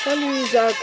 Salut Isaac.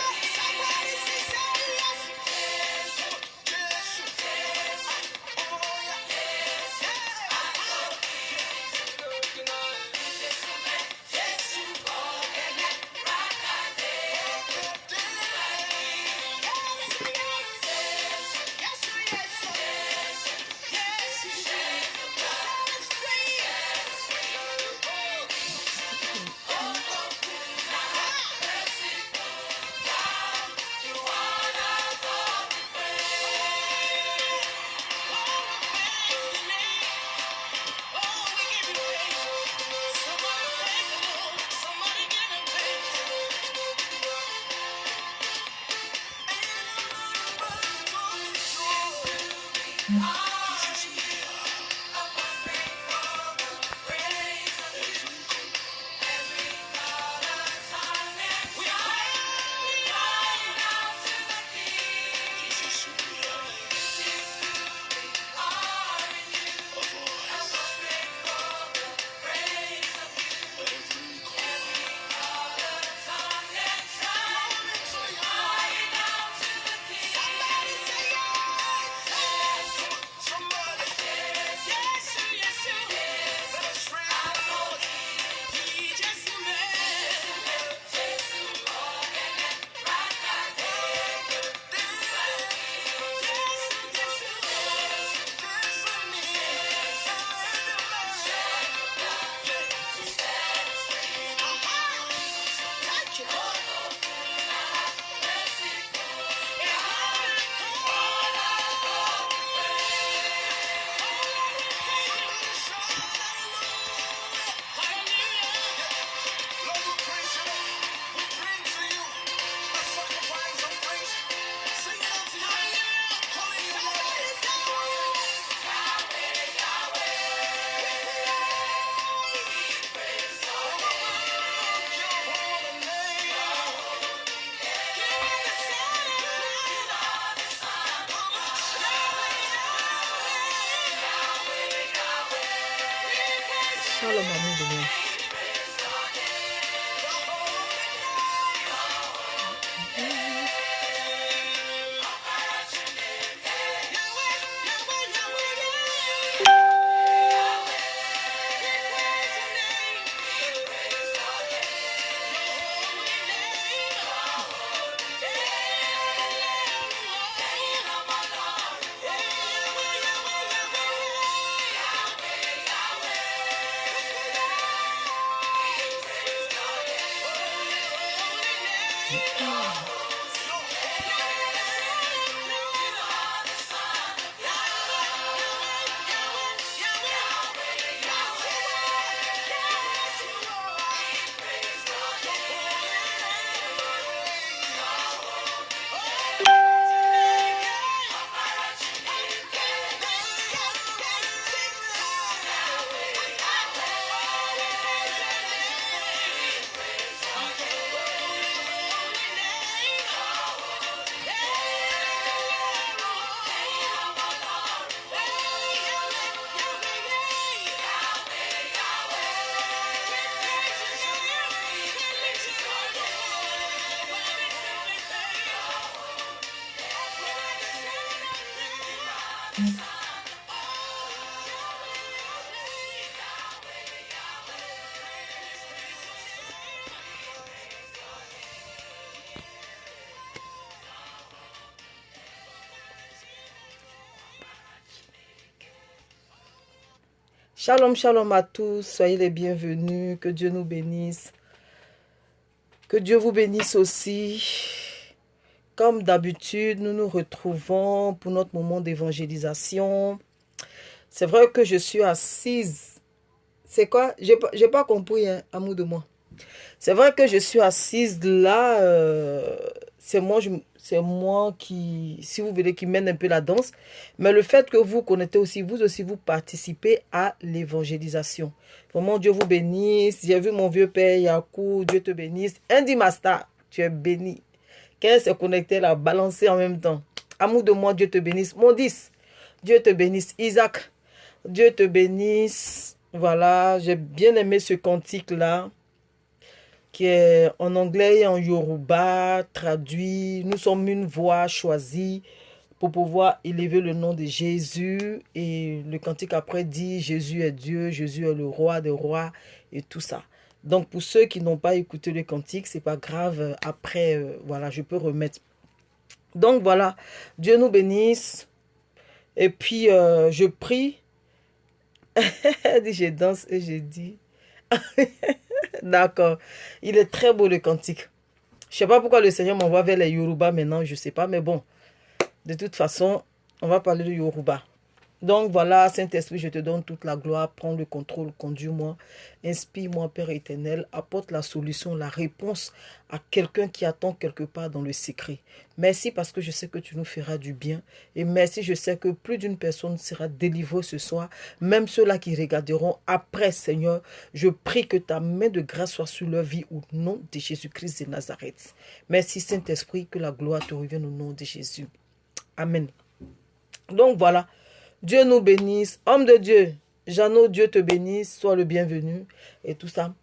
Shalom, amour de moi. Shalom, shalom à tous, soyez les bienvenus, que Dieu nous bénisse, que Dieu vous bénisse aussi. Comme d'habitude, nous nous retrouvons pour notre moment d'évangélisation. C'est vrai que je suis assise. C'est quoi? J'ai pas compris, hein, amour de moi. C'est vrai que je suis assise là, c'est moi qui, si vous voulez, qui mène un peu la danse. Mais le fait que vous connaissez aussi, vous participez à l'évangélisation. Vraiment, Dieu vous bénisse. J'ai vu mon vieux père Yakou, Dieu te bénisse. Andy Master, tu es béni. Qu'elle s'est connectée là, balancée en même temps. Amour de moi, Dieu te bénisse. Mon 10, Dieu te bénisse. Isaac, Dieu te bénisse. Voilà, j'ai bien aimé ce cantique là. qui est en anglais et en yoruba, traduit. Nous sommes une voix choisie pour pouvoir élever le nom de Jésus. Et le cantique après dit Jésus est Dieu, Jésus est le roi des rois et tout ça. Donc pour ceux qui n'ont pas écouté le cantique, c'est pas grave. Après, voilà, je peux remettre. Donc voilà, Dieu nous bénisse. Et puis je prie. Elle dit je danse et je dis. D'accord. Il est très beau le cantique. Je sais pas pourquoi le Seigneur m'envoie vers les Yoruba maintenant, je sais pas, mais bon. De toute façon, on va parler de Yoruba. Donc voilà, Saint-Esprit, je te donne toute la gloire. Prends le contrôle, conduis-moi. Inspire-moi, Père éternel. Apporte la solution, la réponse à quelqu'un qui attend quelque part dans le secret. Merci parce que je sais que tu nous feras du bien. Et merci, je sais que plus d'une personne sera délivrée ce soir. Même ceux-là qui regarderont après, Seigneur. Je prie que ta main de grâce soit sur leur vie au nom de Jésus-Christ de Nazareth. Merci, Saint-Esprit, que la gloire te revienne au nom de Jésus. Amen. Donc voilà. Dieu nous bénisse. Homme de Dieu, Jeannot, Dieu te bénisse. Sois le bienvenu et tout ça.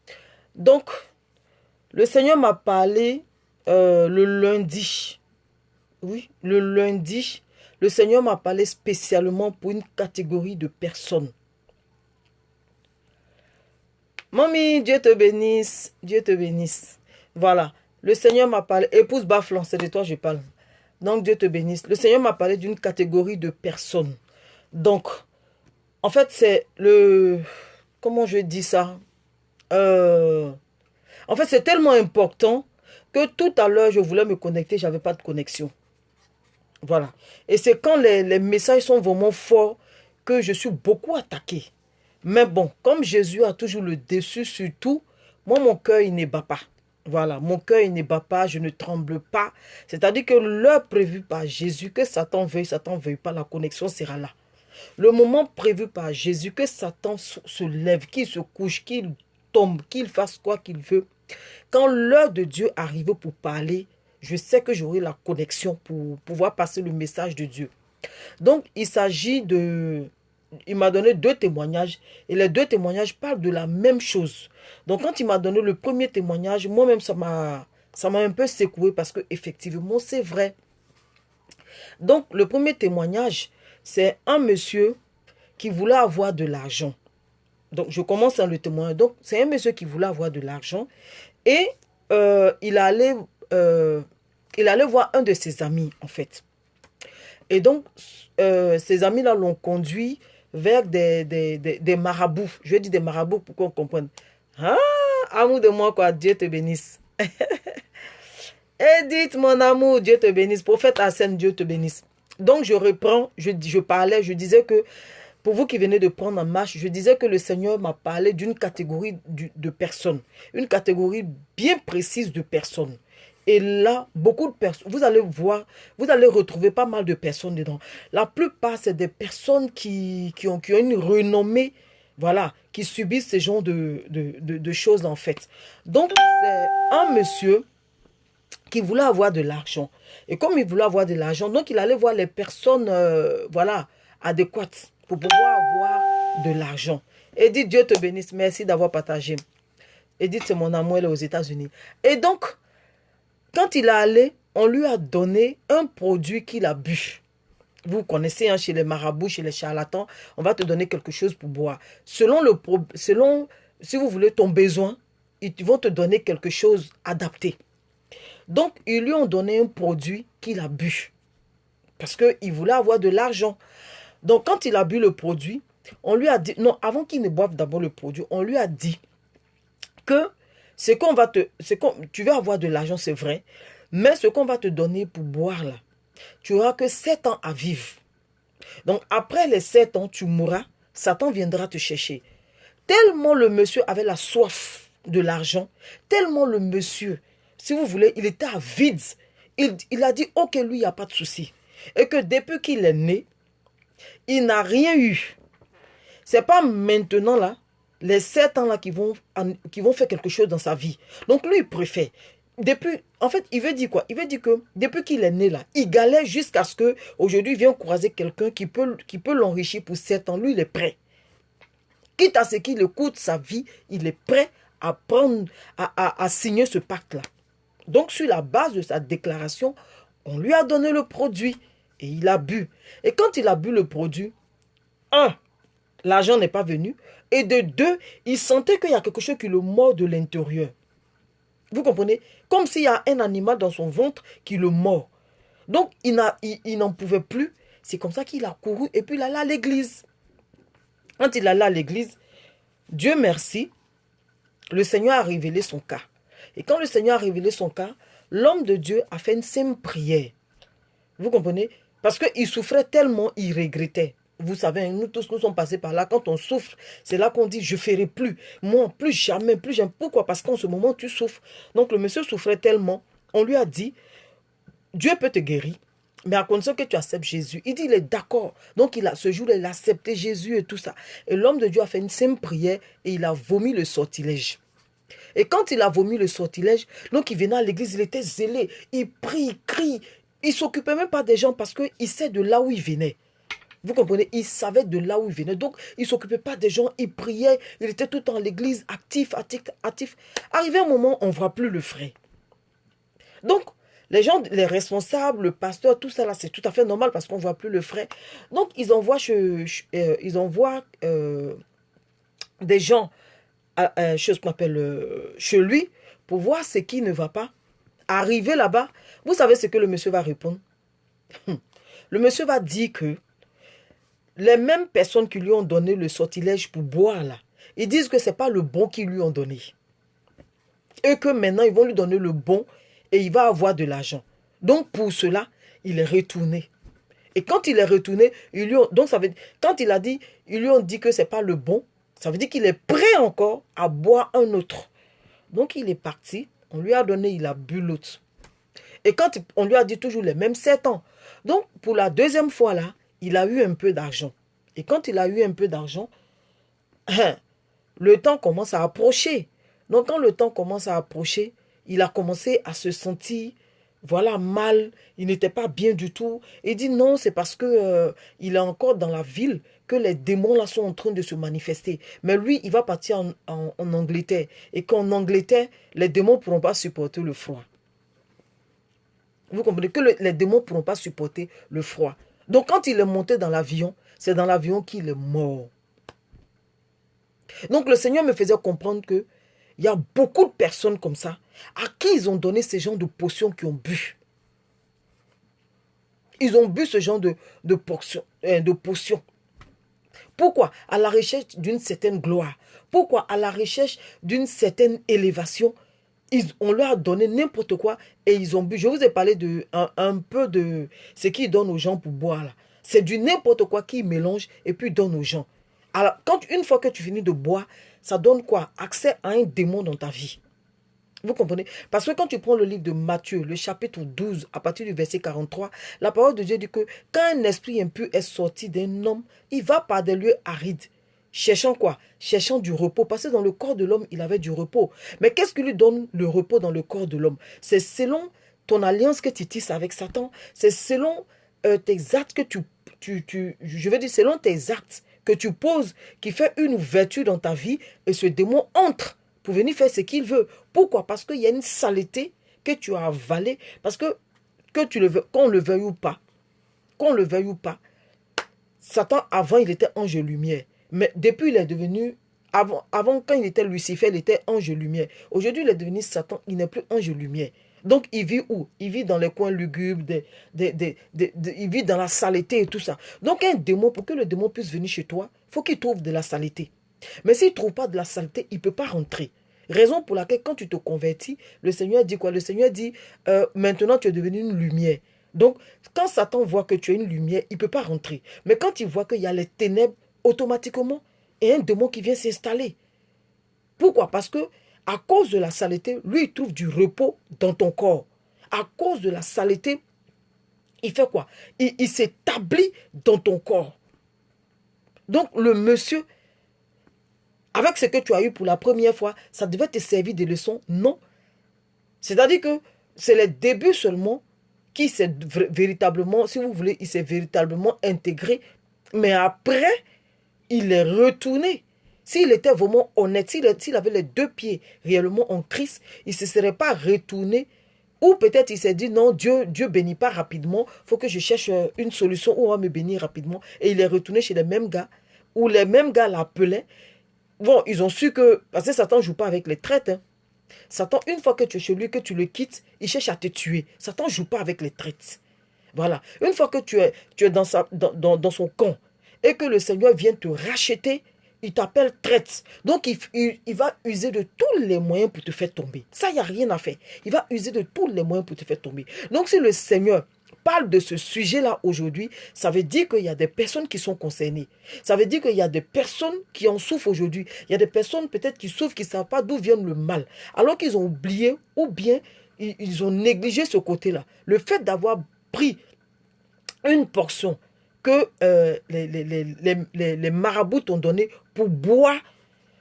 Donc, le Seigneur m'a parlé le lundi. Oui, le lundi. Le Seigneur m'a parlé spécialement pour une catégorie de personnes. Mamie, Dieu te bénisse. Dieu te bénisse. Voilà. Le Seigneur m'a parlé. Épouse Baflon, c'est de toi que je parle. Donc, Dieu te bénisse. Le Seigneur m'a parlé d'une catégorie de personnes. Donc, en fait, c'est le... Comment je dis ça? En fait, c'est tellement important que tout à l'heure, je voulais me connecter, je n'avais pas de connexion. Voilà. Et c'est quand les messages sont vraiment forts que je suis beaucoup attaquée. Mais bon, comme Jésus a toujours le dessus sur tout, moi, mon cœur, il ne bat pas. Voilà, mon cœur, il ne bat pas, je ne tremble pas. C'est-à-dire que l'heure prévue par Jésus, que Satan veuille pas, la connexion sera là. Le moment prévu par Jésus, que Satan se lève, qu'il se couche, qu'il tombe, qu'il fasse quoi qu'il veut. Quand l'heure de Dieu arrive pour parler, je sais que j'aurai la connexion pour pouvoir passer le message de Dieu. Donc, il s'agit de... Il m'a donné 2 témoignages et les 2 témoignages parlent de la même chose. Donc, quand il m'a donné le premier témoignage, moi-même, ça m'a un peu secoué parce que effectivement, c'est vrai. Donc, le premier témoignage, c'est un monsieur qui voulait avoir de l'argent. Donc, je commence à le témoigner. Donc, c'est un monsieur qui voulait avoir de l'argent et il allait voir un de ses amis, en fait. Et donc, ses amis-là l'ont conduit vers des marabouts. Je dis des marabouts pour qu'on comprenne. Ah, amour de moi, quoi. Dieu te bénisse. Edith, mon amour, Dieu te bénisse. Prophète Hassan, Dieu te bénisse. Donc, je reprends, je parlais, je disais que, pour vous qui venez de prendre en marche, je disais que le Seigneur m'a parlé d'une catégorie de personnes. Une catégorie bien précise de personnes. Et là, beaucoup de personnes, vous allez voir, vous allez retrouver pas mal de personnes dedans. La plupart, c'est des personnes qui ont une renommée, voilà, qui subissent ce genre de choses en fait. Donc, c'est un monsieur qui voulait avoir de l'argent. Et comme il voulait avoir de l'argent, donc il allait voir les personnes, voilà, adéquates pour pouvoir avoir de l'argent. Edith, Dieu te bénisse, merci d'avoir partagé. Edith, c'est mon amour, elle est aux États-Unis. Et donc, quand il est allé, on lui a donné un produit qu'il a bu. Vous connaissez, hein, chez les marabouts, chez les charlatans, on va te donner quelque chose pour boire. Selon, si vous voulez ton besoin, ils vont te donner quelque chose adapté. Donc, ils lui ont donné un produit qu'il a bu. Parce qu'il voulait avoir de l'argent. Donc, quand il a bu le produit, on lui a dit... Non, avant qu'il ne boive d'abord le produit, on lui a dit que tu vas avoir de l'argent, c'est vrai. Mais ce qu'on va te donner pour boire là, tu n'auras que 7 ans à vivre. Donc, après les 7 ans, tu mourras. Satan viendra te chercher. Tellement le monsieur avait la soif de l'argent, tellement le monsieur, si vous voulez, il était à vide. Il a dit, ok, lui, il n'y a pas de souci. Et que depuis qu'il est né, il n'a rien eu. Ce n'est pas maintenant, là, les 7 ans, là, qui vont faire quelque chose dans sa vie. Donc, lui, il préfère. En fait, il veut dire quoi? Il veut dire que depuis qu'il est né, là, il galère jusqu'à ce qu'aujourd'hui, il vient croiser quelqu'un qui peut l'enrichir pour 7 ans. Lui, il est prêt. Quitte à ce qu'il coûte sa vie, il est prêt à prendre, à signer ce pacte-là. Donc, sur la base de sa déclaration, on lui a donné le produit et il a bu. Et quand il a bu le produit, un, l'argent n'est pas venu. Et de deux, il sentait qu'il y a quelque chose qui le mord de l'intérieur. Vous comprenez? Comme s'il y a un animal dans son ventre qui le mord. Donc, il n'en pouvait plus. C'est comme ça qu'il a couru et puis il allait à l'église. Quand il allait à l'église, Dieu merci, le Seigneur a révélé son cas. Et quand le Seigneur a révélé son cas, l'homme de Dieu a fait une simple prière. Vous comprenez? Parce qu'il souffrait tellement, il regrettait. Vous savez, nous tous, nous sommes passés par là. Quand on souffre, c'est là qu'on dit, je ne ferai plus. Moi, plus jamais, plus jamais. Pourquoi? Parce qu'en ce moment, tu souffres. Donc, le monsieur souffrait tellement. On lui a dit, Dieu peut te guérir, mais à condition que tu acceptes Jésus. Il dit, il est d'accord. Donc, ce jour-là, il a accepté Jésus et tout ça. Et l'homme de Dieu a fait une simple prière et il a vomi le sortilège. Et quand il a vomi le sortilège, donc il venait à l'église, il était zélé. Il prie, il crie. Il ne s'occupait même pas des gens parce qu'il sait de là où il venait. Vous comprenez? Il savait de là où il venait. Donc, il ne s'occupait pas des gens. Il priait. Il était tout le temps à l'église, actif, actif, actif. Arrivé un moment, on ne voit plus le frère. Donc, les gens, les responsables, le pasteur, tout ça là, c'est tout à fait normal parce qu'on ne voit plus le frère. Donc, ils envoient, des gens chez lui pour voir ce qui ne va pas. Arrivé là-bas, vous savez ce que le monsieur va répondre? Le monsieur va dire que les mêmes personnes qui lui ont donné le sortilège pour boire là, ils disent que ce n'est pas le bon qu'ils lui ont donné. Et que maintenant, ils vont lui donner le bon et il va avoir de l'argent. Donc, pour cela, il est retourné. Et quand il est retourné, quand il a dit, ils lui ont dit que ce n'est pas le bon, ça veut dire qu'il est prêt encore à boire un autre. Donc, il est parti, on lui a donné, il a bu l'autre. Et quand on lui a dit toujours les mêmes 7 ans. Donc, pour la deuxième fois là, il a eu un peu d'argent. Et quand il a eu un peu d'argent, le temps commence à approcher. Donc, quand le temps commence à approcher, il a commencé à se sentir, voilà, mal. Il n'était pas bien du tout. Il dit non, c'est parce que il est encore dans la ville que les démons là sont en train de se manifester. Mais lui, il va partir en Angleterre. Et qu'en Angleterre, les démons ne pourront pas supporter le froid. Vous comprenez que les démons ne pourront pas supporter le froid. Donc, quand il est monté dans l'avion, c'est dans l'avion qu'il est mort. Donc, le Seigneur me faisait comprendre que il y a beaucoup de personnes comme ça à qui ils ont donné ce genre de potions qui ont bu. Ils ont bu ce genre de potions. Pourquoi? À la recherche d'une certaine gloire. Pourquoi? À la recherche d'une certaine élévation. On leur a donné n'importe quoi et ils ont bu. Je vous ai parlé un peu de ce qu'ils donnent aux gens pour boire. C'est du n'importe quoi qu'ils mélangent et puis ils donnent aux gens. Alors, une fois que tu finis de boire, ça donne quoi? Accès à un démon dans ta vie. Vous comprenez? Parce que quand tu prends le livre de Matthieu, le chapitre 12, à partir du verset 43, la parole de Dieu dit que quand un esprit impur est sorti d'un homme, il va par des lieux arides. Cherchant quoi? Cherchant du repos. Parce que dans le corps de l'homme, il avait du repos. Mais qu'est-ce qui lui donne le repos dans le corps de l'homme? C'est selon ton alliance que tu tisses avec Satan. C'est selon tes actes que je veux dire, selon tes actes que tu poses, qui fait une ouverture dans ta vie, et ce démon entre pour venir faire ce qu'il veut. Pourquoi? Parce qu'il y a une saleté que tu as avalée. Parce que tu le veux, qu'on le veuille ou pas, Satan, avant, il était ange lumière. Mais depuis, il est devenu... Avant, quand il était Lucifer, il était ange lumière. Aujourd'hui, il est devenu Satan, il n'est plus ange lumière. Donc, il vit où? Il vit dans les coins lugubres, il vit dans la saleté et tout ça. Donc, un démon, pour que le démon puisse venir chez toi, il faut qu'il trouve de la saleté. Mais s'il ne trouve pas de la saleté, il ne peut pas rentrer. Raison pour laquelle, quand tu te convertis, le Seigneur dit quoi? Le Seigneur dit, maintenant, tu es devenu une lumière. Donc, quand Satan voit que tu es une lumière, il ne peut pas rentrer. Mais quand il voit qu'il y a les ténèbres, automatiquement, il y a un démon qui vient s'installer. Pourquoi? Parce que à cause de la saleté, lui, il trouve du repos dans ton corps. À cause de la saleté, il fait quoi? Il s'établit dans ton corps. Donc, le monsieur, avec ce que tu as eu pour la première fois, ça devait te servir de leçon? Non. C'est-à-dire que c'est le début seulement qui s'est véritablement, si vous voulez, il s'est véritablement intégré. Mais après, il est retourné. S'il était vraiment honnête, s'il avait les deux pieds réellement en Christ, il ne se serait pas retourné. Ou peut-être il s'est dit, non, Dieu bénit pas rapidement. Il faut que je cherche une solution où on va me bénir rapidement. Et il est retourné chez les mêmes gars, où les mêmes gars l'appelaient. Bon, ils ont su que... Parce que Satan ne joue pas avec les traites. Hein. Satan, une fois que tu es chez lui, que tu le quittes, il cherche à te tuer. Satan ne joue pas avec les traites. Voilà. Une fois que tu es dans son camp et que le Seigneur vient te racheter, il t'appelle traite. Donc, il va user de tous les moyens pour te faire tomber. Ça, il n'y a rien à faire. Il va user de tous les moyens pour te faire tomber. Donc, si le Seigneur parle de ce sujet-là aujourd'hui, ça veut dire qu'il y a des personnes qui sont concernées. Ça veut dire qu'il y a des personnes qui en souffrent aujourd'hui. Il y a des personnes peut-être qui souffrent, qui ne savent pas d'où vient le mal. Alors qu'ils ont oublié ou bien ils ont négligé ce côté-là. Le fait d'avoir pris une portion que les marabouts t'ont donné pour boire,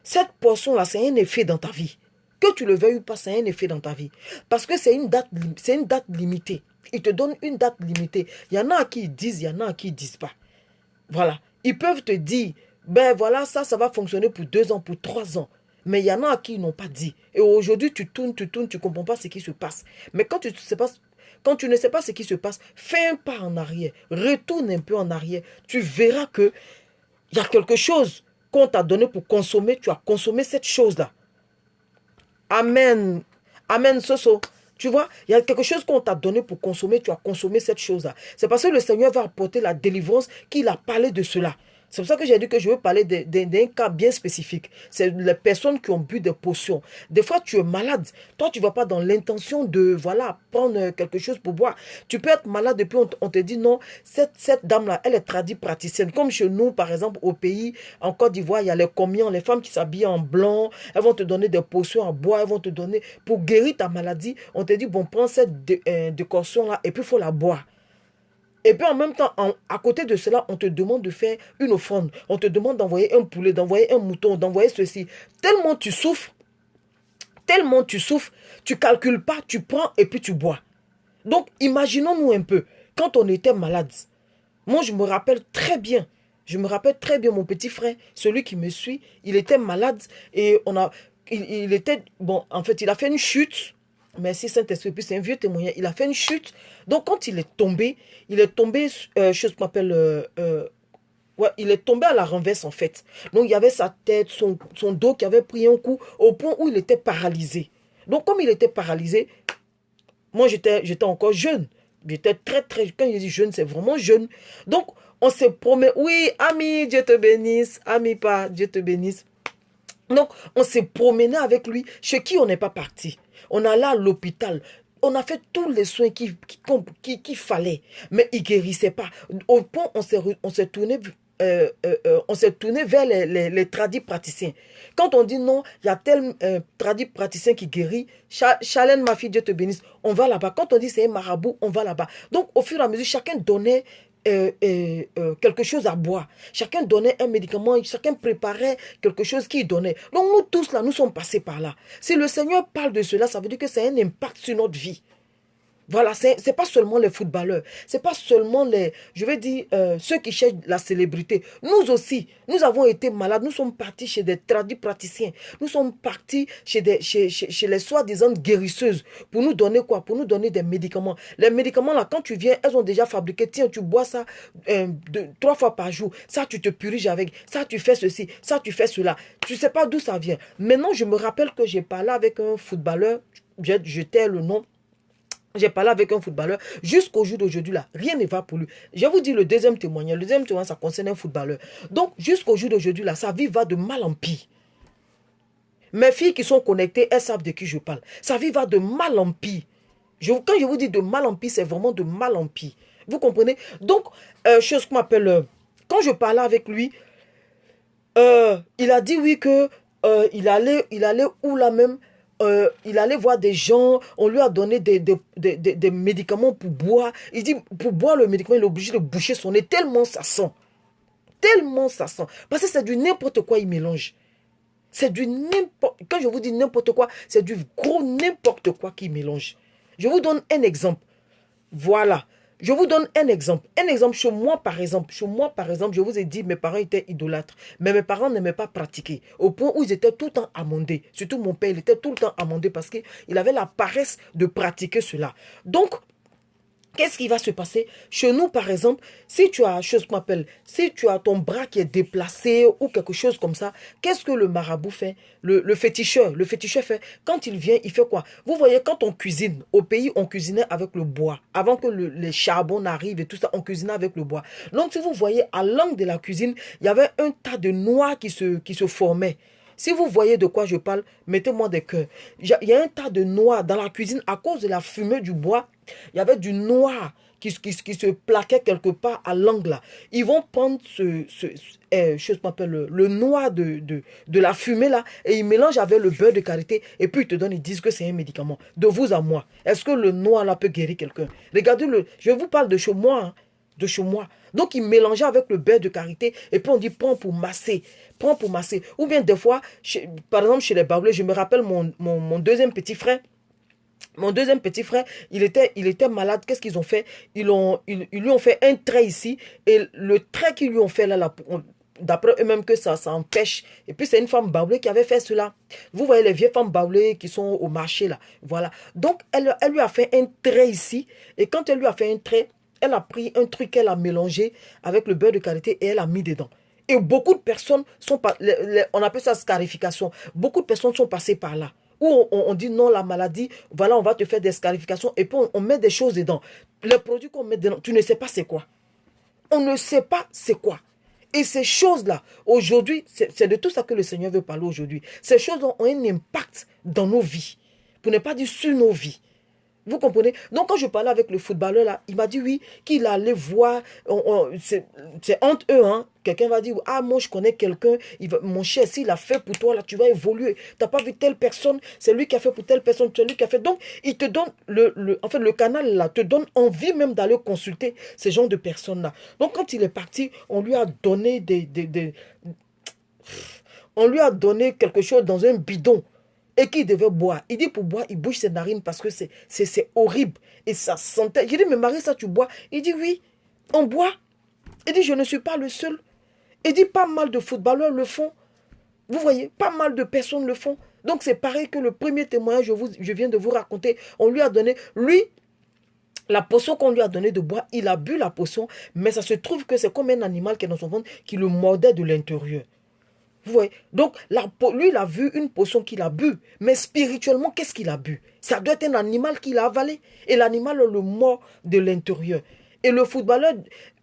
cette portion-là, c'est un effet dans ta vie. Que tu le veuilles ou pas, c'est un effet dans ta vie. Parce que c'est une date limitée. Ils te donnent une date limitée. Il y en a qui disent, il y en a qui ne disent pas. Voilà. Ils peuvent te dire, ben voilà, ça va fonctionner pour 2 ans, pour 3 ans. Mais il y en a qui n'ont pas dit. Et aujourd'hui, tu tournes, tu ne comprends pas ce qui se passe. Mais quand tu ne sais pas ce qui se passe, fais un pas en arrière. Retourne un peu en arrière. Tu verras qu'il y a quelque chose qu'on t'a donné pour consommer. Tu as consommé cette chose-là. Amen. Amen, Soso. Tu vois, il y a quelque chose qu'on t'a donné pour consommer. Tu as consommé cette chose-là. C'est parce que le Seigneur va apporter la délivrance qu'il a parlé de cela. C'est pour ça que j'ai dit que je veux parler d'un cas bien spécifique. C'est les personnes qui ont bu des potions. Des fois, tu es malade. Toi, tu ne vas pas dans l'intention de, voilà, prendre quelque chose pour boire. Tu peux être malade et puis on te dit non, cette dame-là, elle est tradie praticienne. Comme chez nous, par exemple, au pays, en Côte d'Ivoire, il y a les comians, les femmes qui s'habillent en blanc. Elles vont te donner des potions à boire. Elles vont te donner, pour guérir ta maladie, on te dit, bon, prends cette décoction-là et puis il faut la boire. Et puis en même temps, à côté de cela, on te demande de faire une offrande. On te demande d'envoyer un poulet, d'envoyer un mouton, d'envoyer ceci. Tellement tu souffres, tu ne calcules pas, tu prends et puis tu bois. Donc, imaginons-nous un peu, quand on était malade. Moi, je me rappelle très bien, mon petit frère, celui qui me suit, il était malade et il était, bon, en fait, il a fait une chute. Merci Saint-Esprit, puis c'est un vieux témoignage. Il a fait une chute. Donc, quand il est tombé, chose qu'on appelle, ouais, il est tombé à la renverse, en fait. Donc, il y avait sa tête, son dos qui avait pris un coup au point où il était paralysé. Donc, comme il était paralysé, moi, j'étais encore jeune. J'étais très, quand je dis jeune, c'est vraiment jeune. Donc, on s'est promis, oui, ami, Dieu te bénisse. Ami, pas, Dieu te bénisse. Donc, on s'est promené avec lui, chez qui on n'est pas parti. On allait à l'hôpital. On a fait tous les soins qu'il fallait. Mais il ne guérissait pas. Au point, on s'est tourné vers les tradis praticiens. Quand on dit non, il y a tel tradit praticien qui guérit, Chalène, ma fille, Dieu te bénisse, on va là-bas. Quand on dit c'est un marabout, on va là-bas. Donc, au fur et à mesure, chacun donnait quelque chose à boire. Chacun donnait un médicament, chacun préparait quelque chose qu'il donnait. Donc nous tous là, nous sommes passés par là. Si le Seigneur parle de cela, ça veut dire que c'est un impact sur notre vie. Voilà, c'est pas seulement les footballeurs, c'est pas seulement ceux qui cherchent la célébrité. Nous aussi, nous avons été malades, nous sommes partis chez des tradis praticiens, nous sommes partis chez les soi-disant guérisseuses pour nous donner quoi? Pour nous donner des médicaments. Les médicaments là, quand tu viens, elles ont déjà fabriqué, tiens, tu bois ça 3 fois par jour, ça tu te puriges avec, ça tu fais ceci, ça tu fais cela. Tu sais pas d'où ça vient. Maintenant, je me rappelle que j'ai parlé avec un footballeur, je tais le nom. J'ai parlé avec un footballeur jusqu'au jour d'aujourd'hui là, rien ne va pour lui. Je vous dis le deuxième témoignage. Le deuxième témoignage, ça concerne un footballeur. Donc, jusqu'au jour d'aujourd'hui là, sa vie va de mal en pire. Mes filles qui sont connectées, elles savent de qui je parle. Sa vie va de mal en pire. Quand je vous dis de mal en pire, c'est vraiment de mal en pire. Vous comprenez? Donc, chose qu'on m'appelle... quand je parlais avec lui, il a dit oui que il allait où là même... il allait voir des gens, on lui a donné des médicaments pour boire. Il dit, pour boire le médicament, il est obligé de boucher son nez tellement ça sent. Tellement ça sent. Parce que c'est du n'importe quoi, il mélange. C'est du n'importe... Quand je vous dis n'importe quoi, c'est du gros n'importe quoi qu'il mélange. Je vous donne un exemple. Voilà. Je vous donne un exemple. Un exemple chez moi, par exemple. Chez moi, par exemple, je vous ai dit, mes parents étaient idolâtres. Mais mes parents n'aimaient pas pratiquer. Au point où ils étaient tout le temps amendés. Surtout mon père, il était tout le temps amendé parce qu'il avait la paresse de pratiquer cela. Donc, qu'est-ce qui va se passer? Chez nous, par exemple, si tu as chose qu'on appelle, si tu as ton bras qui est déplacé ou quelque chose comme ça, qu'est-ce que le marabout fait? Le féticheur fait, quand il vient, il fait quoi? Vous voyez, quand on cuisine, au pays, on cuisinait avec le bois. Avant que les charbons n'arrivent et tout ça, on cuisinait avec le bois. Donc, si vous voyez, à l'angle de la cuisine, il y avait un tas de noix qui se formaient. Si vous voyez de quoi je parle, mettez-moi des cœurs. Il y a un tas de noix dans la cuisine à cause de la fumée du bois. Il y avait du noir qui se plaquait quelque part à l'angle là. Ils vont prendre je m'appelle le noir de la fumée là et ils mélangent avec le beurre de karité et puis ils te donnent, ils disent que c'est un médicament. De vous à moi. Est-ce que le noir là peut guérir quelqu'un? Regardez je vous parle de chez moi, hein, de chez moi. Donc ils mélangeaient avec le beurre de karité et puis on dit prends pour masser. Prends pour masser. Ou bien des fois, par exemple chez les Baoulés, je me rappelle mon deuxième petit frère. Mon deuxième petit frère, il était malade. Qu'est-ce qu'ils ont fait? Ils lui ont fait un trait ici. Et le trait qu'ils lui ont fait là, d'après eux-mêmes que ça empêche. Et puis c'est une femme baoulée qui avait fait cela. Vous voyez les vieilles femmes baoulées qui sont au marché là. Voilà. Donc elle lui a fait un trait ici. Et quand elle lui a fait un trait, elle a pris un truc qu'elle a mélangé avec le beurre de karité et elle a mis dedans. Et beaucoup de personnes sont on appelle ça scarification. Beaucoup de personnes sont passées par là. Où on dit non, la maladie, voilà, on va te faire des scarifications et puis on met des choses dedans. Les produits qu'on met dedans, tu ne sais pas c'est quoi. On ne sait pas c'est quoi. Et ces choses-là, aujourd'hui, c'est de tout ça que le Seigneur veut parler aujourd'hui. Ces choses ont un impact dans nos vies, pour ne pas dire sur nos vies. Vous comprenez? Donc, quand je parlais avec le footballeur, là, il m'a dit oui, qu'il allait voir. C'est entre eux, hein. Quelqu'un va dire, ah, moi, je connais quelqu'un. Mon cher, s'il a fait pour toi, là, tu vas évoluer. Tu n'as pas vu telle personne, c'est lui qui a fait pour telle personne, c'est lui qui a fait. Donc, il te donne, en fait, le canal, là, te donne envie même d'aller consulter ces genres de personnes-là. Donc, quand il est parti, on lui a donné on lui a donné quelque chose dans un bidon. Et qu'il devait boire. Il dit pour boire, il bouge ses narines parce que c'est horrible. Et ça sentait. J'ai dit, mais Marie, ça tu bois? Il dit, oui, on boit. Il dit, je ne suis pas le seul. Il dit, pas mal de footballeurs le font. Vous voyez, pas mal de personnes le font. Donc c'est pareil que le premier témoignage je viens de vous raconter. On lui a donné, lui, la potion qu'on lui a donné de boire, il a bu la potion, mais ça se trouve que c'est comme un animal qui est dans son ventre qui le mordait de l'intérieur. Vous voyez? Donc, lui, il a vu une potion qu'il a bu. Mais spirituellement, qu'est-ce qu'il a bu? Ça doit être un animal qu'il a avalé. Et l'animal le mord de l'intérieur. Et le footballeur,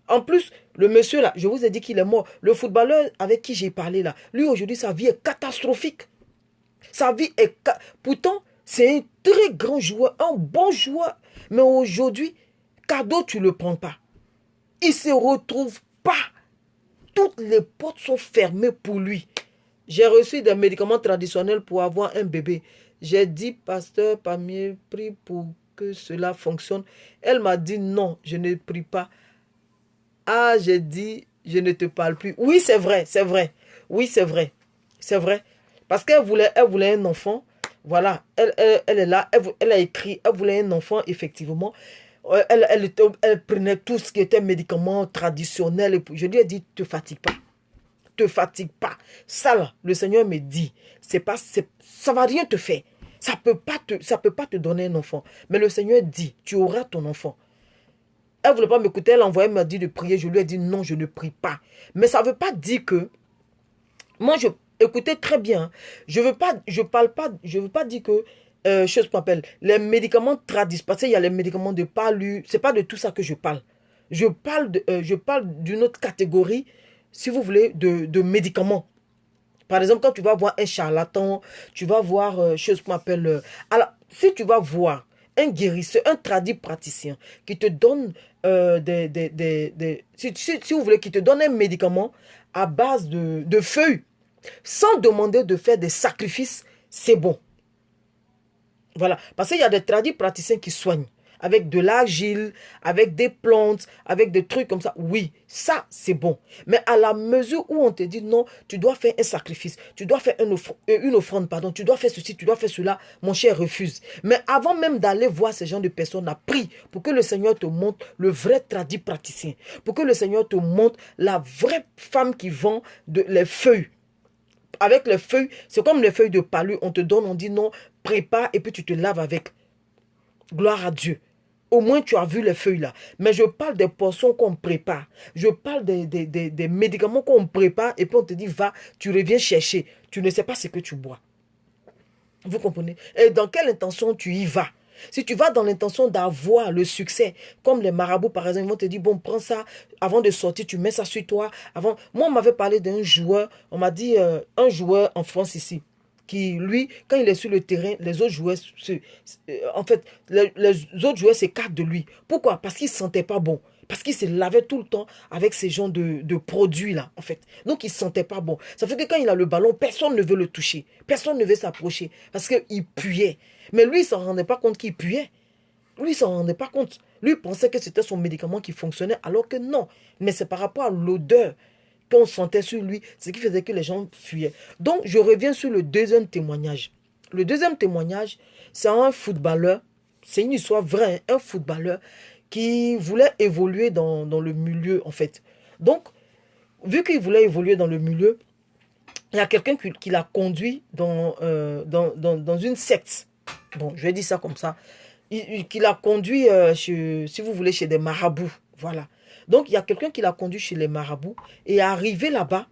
en plus, le monsieur là, je vous ai dit qu'il est mort. Le footballeur avec qui j'ai parlé là, lui aujourd'hui, sa vie est catastrophique. Sa vie est... Pourtant, c'est un très grand joueur, un bon joueur. Mais aujourd'hui, cadeau, tu ne le prends pas. Il ne se retrouve pas. Toutes les portes sont fermées pour lui. J'ai reçu des médicaments traditionnels pour avoir un bébé. J'ai dit, pasteur Pamier, prie pour que cela fonctionne. Elle m'a dit, non, je ne prie pas. Ah, j'ai dit, je ne te parle plus. Oui, c'est vrai, c'est vrai. Oui, c'est vrai. C'est vrai. Parce qu'elle voulait un enfant. Voilà, elle est là, elle a écrit, elle voulait un enfant, effectivement. Elle prenait tout ce qui était médicaments traditionnels. Je lui ai dit, te fatigue pas. Te fatigue pas. Ça là, le Seigneur me dit, ça va rien te faire. Ça peut pas te donner un enfant. Mais le Seigneur dit, tu auras ton enfant. Elle ne voulait pas m'écouter, elle m'a dit de prier. Je lui ai dit, non, je ne prie pas. Mais ça ne veut pas dire que, moi, écoutez très bien, je veux pas dire que, chose qu'on appelle, les médicaments traditionnels, parce qu'il y a les médicaments de palu, c'est pas de tout ça que je parle. Je parle d'une autre catégorie, si vous voulez, de médicaments. Par exemple, quand tu vas voir un charlatan, tu vas voir chose qu'on appelle... alors, si tu vas voir un guérisseur, un tradit praticien qui te donne si vous voulez, qui te donne un médicament à base de feuilles, sans demander de faire des sacrifices, c'est bon. Voilà. Parce qu'il y a des tradis praticiens qui soignent avec de l'argile, avec des plantes, avec des trucs comme ça. Oui, ça, c'est bon. Mais à la mesure où on te dit non, tu dois faire un sacrifice, tu dois faire une offrande, pardon, tu dois faire ceci, tu dois faire cela, mon cher refuse. Mais avant même d'aller voir ces gens de personnes, à prie pour que le Seigneur te montre le vrai tradit praticien, pour que le Seigneur te montre la vraie femme qui vend les feuilles. Avec les feuilles, c'est comme les feuilles de palu, on te donne, on dit non, prépare et puis tu te laves avec. Gloire à Dieu. Au moins, tu as vu les feuilles là. Mais je parle des poissons qu'on prépare. Je parle des médicaments qu'on prépare et puis on te dit, va, tu reviens chercher. Tu ne sais pas ce que tu bois. Vous comprenez? Et dans quelle intention tu y vas? Si tu vas dans l'intention d'avoir le succès, comme les marabouts par exemple, ils vont te dire, bon, prends ça, avant de sortir, tu mets ça sur toi. Moi, on m'avait parlé d'un joueur, on m'a dit, un joueur en France ici, qui, lui, quand il est sur le terrain, les autres joueurs, en fait, les autres joueurs s'écartent de lui. Pourquoi? Parce qu'il ne se sentait pas bon. Parce qu'il se lavait tout le temps avec ces genres de produits-là, en fait. Donc, il ne se sentait pas bon. Ça fait que quand il a le ballon, personne ne veut le toucher. Personne ne veut s'approcher. Parce qu'il puait. Mais lui, il ne s'en rendait pas compte qu'il puait. Lui, il ne s'en rendait pas compte. Lui, il pensait que c'était son médicament qui fonctionnait, alors que non. Mais c'est par rapport à l'odeur qu'on sentait sur lui, ce qui faisait que les gens fuyaient. Donc, je reviens sur le deuxième témoignage. Le deuxième témoignage, c'est un footballeur. C'est une histoire vraie, hein, un footballeur qui voulait évoluer dans le milieu, en fait. Donc, vu qu'il voulait évoluer dans le milieu, il y a quelqu'un qui l'a conduit dans une secte. Bon, je vais dire ça comme ça. Qui l'a conduit, si vous voulez, chez des marabouts. Voilà. Donc, il y a quelqu'un qui l'a conduit chez les marabouts. Et arrivé là-bas,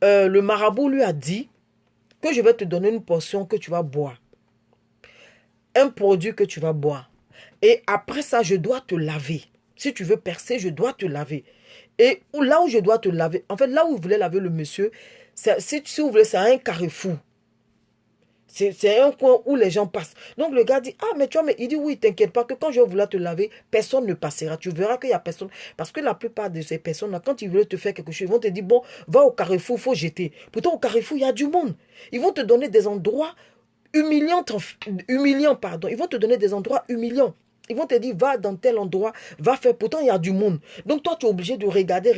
le marabout lui a dit que je vais te donner une portion que tu vas boire. Un produit que tu vas boire. Et après ça, je dois te laver. Si tu veux percer, je dois te laver. Et là où je dois te laver, en fait, là où il voulait laver le monsieur, si vous voulez, c'est un carrefour. C'est un coin où les gens passent. Donc le gars dit, ah mais tu vois, mais il dit, oui, t'inquiète pas que quand je vais vouloir te laver, personne ne passera. Tu verras qu'il n'y a personne. Parce que la plupart de ces personnes-là, quand ils veulent te faire quelque chose, ils vont te dire, bon, va au carrefour, il faut jeter. Pourtant, au carrefour, il y a du monde. Ils vont te donner des endroits humiliants, pardon. Ils vont te donner des endroits humiliants. Ils vont te dire, va dans tel endroit, va faire. Pourtant, il y a du monde. Donc, toi, tu es obligé de regarder,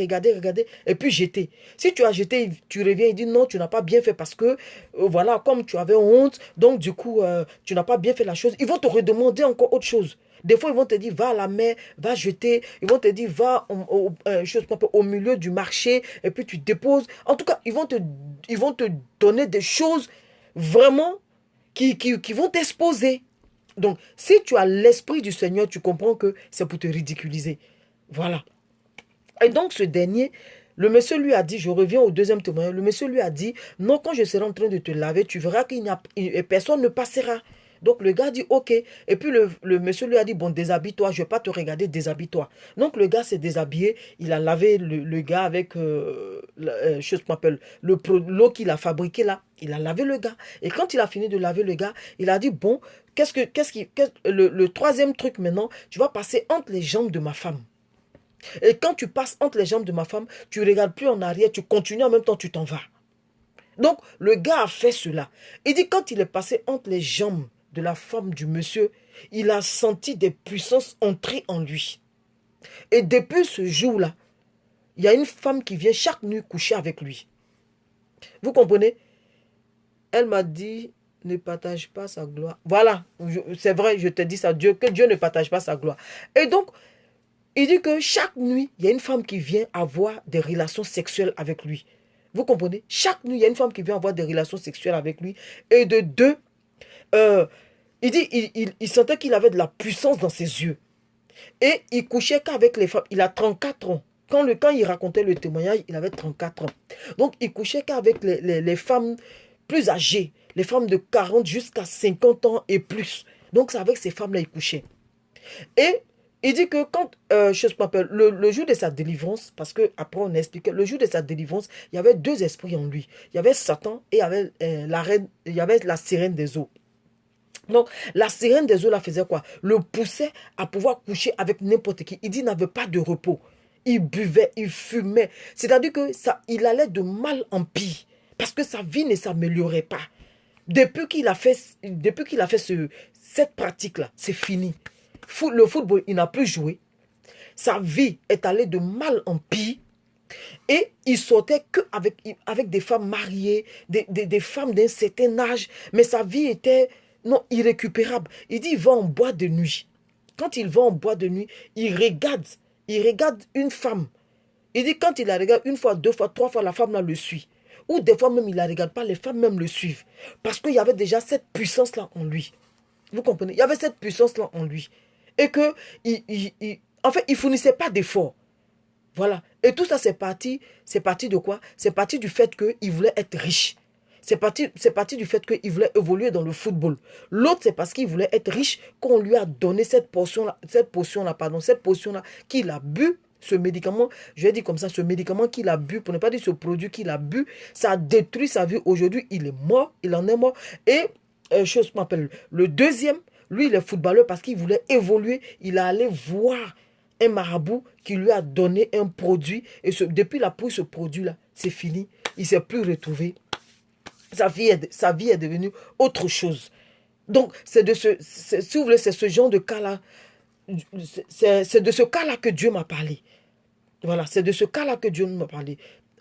et puis jeter. Si tu as jeté, tu reviens et dis, non, tu n'as pas bien fait parce que, voilà, comme tu avais honte, donc, du coup, tu n'as pas bien fait la chose. Ils vont te redemander encore autre chose. Des fois, ils vont te dire, va à la mer, va jeter. Ils vont te dire, va au milieu du marché, et puis tu déposes. En tout cas, ils vont te donner des choses vraiment qui vont t'exposer. Donc, si tu as l'esprit du Seigneur, tu comprends que c'est pour te ridiculiser. Voilà. Et donc, ce dernier, le monsieur lui a dit, je reviens au deuxième témoignage, le monsieur lui a dit, non, quand je serai en train de te laver, tu verras qu'il n'y a personne ne passera. Donc, le gars dit, ok. Et puis, le monsieur lui a dit, bon, déshabille-toi, je ne vais pas te regarder, déshabille-toi. Donc, le gars s'est déshabillé, il a lavé le gars avec, chose qu'on appelle, l'eau qu'il a fabriquée là, il a lavé le gars. Et quand il a fini de laver le gars, il a dit, bon, le troisième truc maintenant, tu vas passer entre les jambes de ma femme. Et quand tu passes entre les jambes de ma femme, tu ne regardes plus en arrière, tu continues en même temps, tu t'en vas. Donc, le gars a fait cela. Il dit, quand il est passé entre les jambes de la femme du monsieur, il a senti des puissances entrer en lui. Et depuis ce jour-là, il y a une femme qui vient chaque nuit coucher avec lui. Vous comprenez? Elle m'a dit, ne partage pas sa gloire. Voilà, c'est vrai, je te dis ça, que Dieu ne partage pas sa gloire. Et donc, il dit que chaque nuit, il y a une femme qui vient avoir des relations sexuelles avec lui. Vous comprenez? Chaque nuit, il y a une femme qui vient avoir des relations sexuelles avec lui. Et de deux, il dit, il sentait qu'il avait de la puissance dans ses yeux. Et il couchait qu'avec les femmes. Il a 34 ans. Quand il racontait le témoignage, il avait 34 ans. Donc, il couchait qu'avec les femmes plus âgées. Les femmes de 40 jusqu'à 50 ans et plus. Donc, c'est avec ces femmes-là qu'il couchait. Et il dit que quand, le jour de sa délivrance, parce qu'après on a expliqué, le jour de sa délivrance, il y avait deux esprits en lui. Il y avait Satan et il y avait, il y avait la sirène des eaux. Donc, la sirène des eaux, là, faisait quoi? Le poussait à pouvoir coucher avec n'importe qui. Il dit qu'il n'avait pas de repos. Il buvait, il fumait. C'est-à-dire que il allait de mal en pire. Parce que sa vie ne s'améliorait pas. Depuis qu'il a fait cette pratique-là, c'est fini. Le football, il n'a plus joué. Sa vie est allée de mal en pire. Et il sortait avec des femmes mariées, des femmes d'un certain âge. Mais sa vie était non, irrécupérable. Il dit, il va en boîte de nuit. Quand il va en boîte de nuit, il regarde une femme. Il dit, quand il la regarde une fois, deux fois, trois fois, la femme là le suit. Ou des fois même, il ne la regarde pas, les femmes même le suivent. Parce qu'il y avait déjà cette puissance-là en lui. Vous comprenez? Il y avait cette puissance-là en lui. Et que, en fait, il ne fournissait pas d'efforts. Voilà. Et tout ça, c'est parti de quoi? C'est parti du fait qu'il voulait être riche. C'est parti du fait qu'il voulait évoluer dans le football. L'autre, c'est parce qu'il voulait être riche qu'on lui a donné cette potion-là, qu'il a bu, ce médicament, je vais dire comme ça, ce médicament qu'il a bu, pour ne pas dire ce produit qu'il a bu, ça a détruit sa vie. Aujourd'hui, il est mort, il en est mort. Et, chose m'appelle, le deuxième, lui, il est footballeur parce qu'il voulait évoluer. Il est allé voir un marabout qui lui a donné un produit. Et depuis qu'il a pris ce produit-là, c'est fini. Il ne s'est plus retrouvé. Sa vie est devenue autre chose. Donc, si vous voulez, c'est ce genre de cas-là. C'est de ce cas-là que Dieu m'a parlé. Voilà, c'est de ce cas-là que Dieu m'a parlé.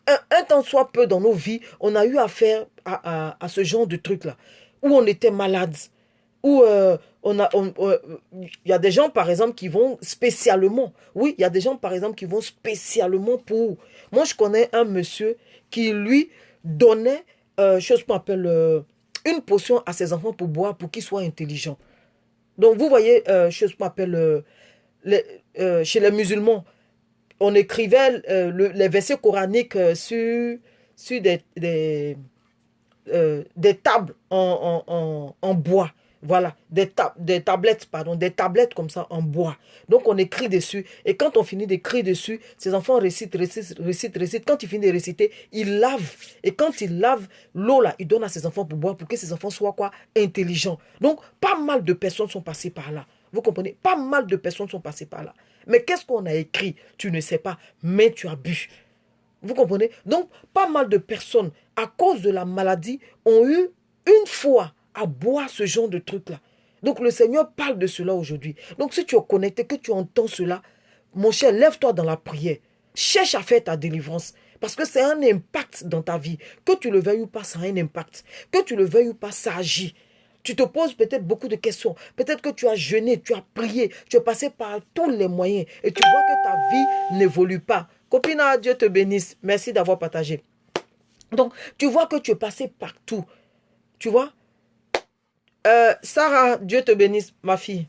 Un temps soit peu dans nos vies, on a eu affaire à ce genre de truc-là. Où on était malade. Où il y a des gens, par exemple, qui vont spécialement. Oui, il y a des gens, par exemple, qui vont spécialement pour. Moi, je connais un monsieur qui, lui, donnait, chose qu'on appelle, une potion à ses enfants pour boire, pour qu'ils soient intelligents. Donc, vous voyez, chose qu'on appelle, chez les musulmans, on écrivait les versets coraniques sur des tables en bois. Voilà, des tablettes comme ça en bois. Donc on écrit dessus. Et quand on finit d'écrire dessus, ces enfants récitent. Quand ils finissent de réciter, ils lavent. Et quand ils lavent, l'eau là, ils donnent à ces enfants pour boire, pour que ces enfants soient quoi? Intelligents. Donc pas mal de personnes sont passées par là. Vous comprenez? Pas mal de personnes sont passées par là. Mais qu'est-ce qu'on a écrit? Tu ne sais pas, mais tu as bu. Vous comprenez? Donc, pas mal de personnes, à cause de la maladie, ont eu une fois à boire ce genre de truc-là. Donc, le Seigneur parle de cela aujourd'hui. Donc, si tu es connecté, que tu entends cela, mon cher, lève-toi dans la prière. Cherche à faire ta délivrance. Parce que c'est un impact dans ta vie. Que tu le veuilles ou pas, ça a un impact. Que tu le veuilles ou pas, ça agit. Tu te poses peut-être beaucoup de questions. Peut-être que tu as jeûné, tu as prié, tu es passé par tous les moyens et tu vois que ta vie n'évolue pas. Copina, Dieu te bénisse. Merci d'avoir partagé. Donc, tu vois que tu es passé partout. Tu vois? Sarah, Dieu te bénisse, ma fille.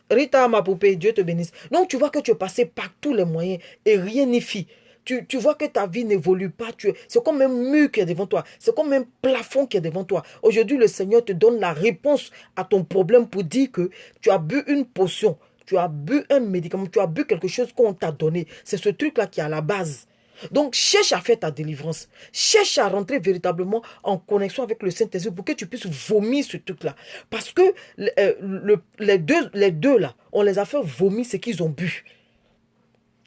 Rita, ma poupée, Dieu te bénisse. Donc, tu vois que tu es passé par tous les moyens et rien n'y fit. Tu vois que ta vie n'évolue pas. C'est comme un mur qui est devant toi. C'est comme un plafond qui est devant toi. Aujourd'hui, le Seigneur te donne la réponse à ton problème pour dire que tu as bu une potion. Tu as bu un médicament. Tu as bu quelque chose qu'on t'a donné. C'est ce truc-là qui est à la base. Donc, cherche à faire ta délivrance. Cherche à rentrer véritablement en connexion avec le Saint-Esprit pour que tu puisses vomir ce truc-là. Parce que les deux là, on les a fait vomir ce qu'ils ont bu.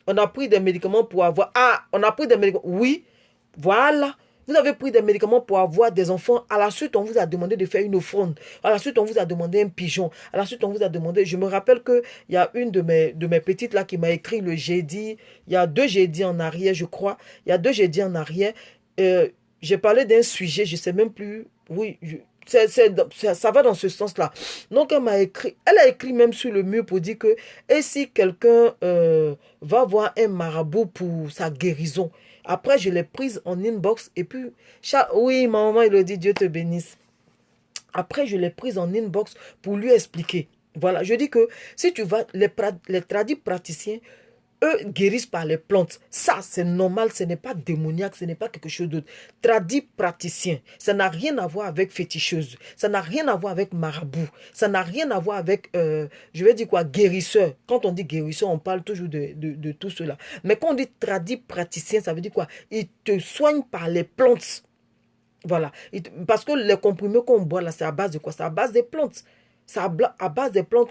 On a pris des médicaments pour avoir... Ah, on a pris des médicaments... Oui, voilà. Vous avez pris des médicaments pour avoir des enfants. À la suite, on vous a demandé de faire une offrande. À la suite, on vous a demandé un pigeon. À la suite, on vous a demandé... Je me rappelle qu'il y a une de mes petites là qui m'a écrit le jeudi. Il y a 2 jeudis en arrière, je crois. Il y a 2 jeudis en arrière. J'ai parlé d'un sujet, je ne sais même plus... Oui, ça va dans ce sens-là. Donc, elle a écrit même sur le mur pour dire que, et si quelqu'un va voir un marabout pour sa guérison. Après, je l'ai prise en inbox et puis, oui, ma maman, il a dit, Dieu te bénisse. Après, je l'ai prise en inbox pour lui expliquer. Voilà, je dis que si tu vas, les tradis praticiens, eux guérissent par les plantes. Ça, c'est normal, ce n'est pas démoniaque, ce n'est pas quelque chose d'autre. Tradit praticien, ça n'a rien à voir avec féticheuse, ça n'a rien à voir avec marabout, ça n'a rien à voir avec, je vais dire quoi, guérisseur. Quand on dit guérisseur, on parle toujours de tout cela. Mais quand on dit tradit praticien, ça veut dire quoi? Ils te soignent par les plantes. Voilà. Parce que les comprimés qu'on boit là, c'est à base de quoi? C'est à base des plantes. C'est à base des plantes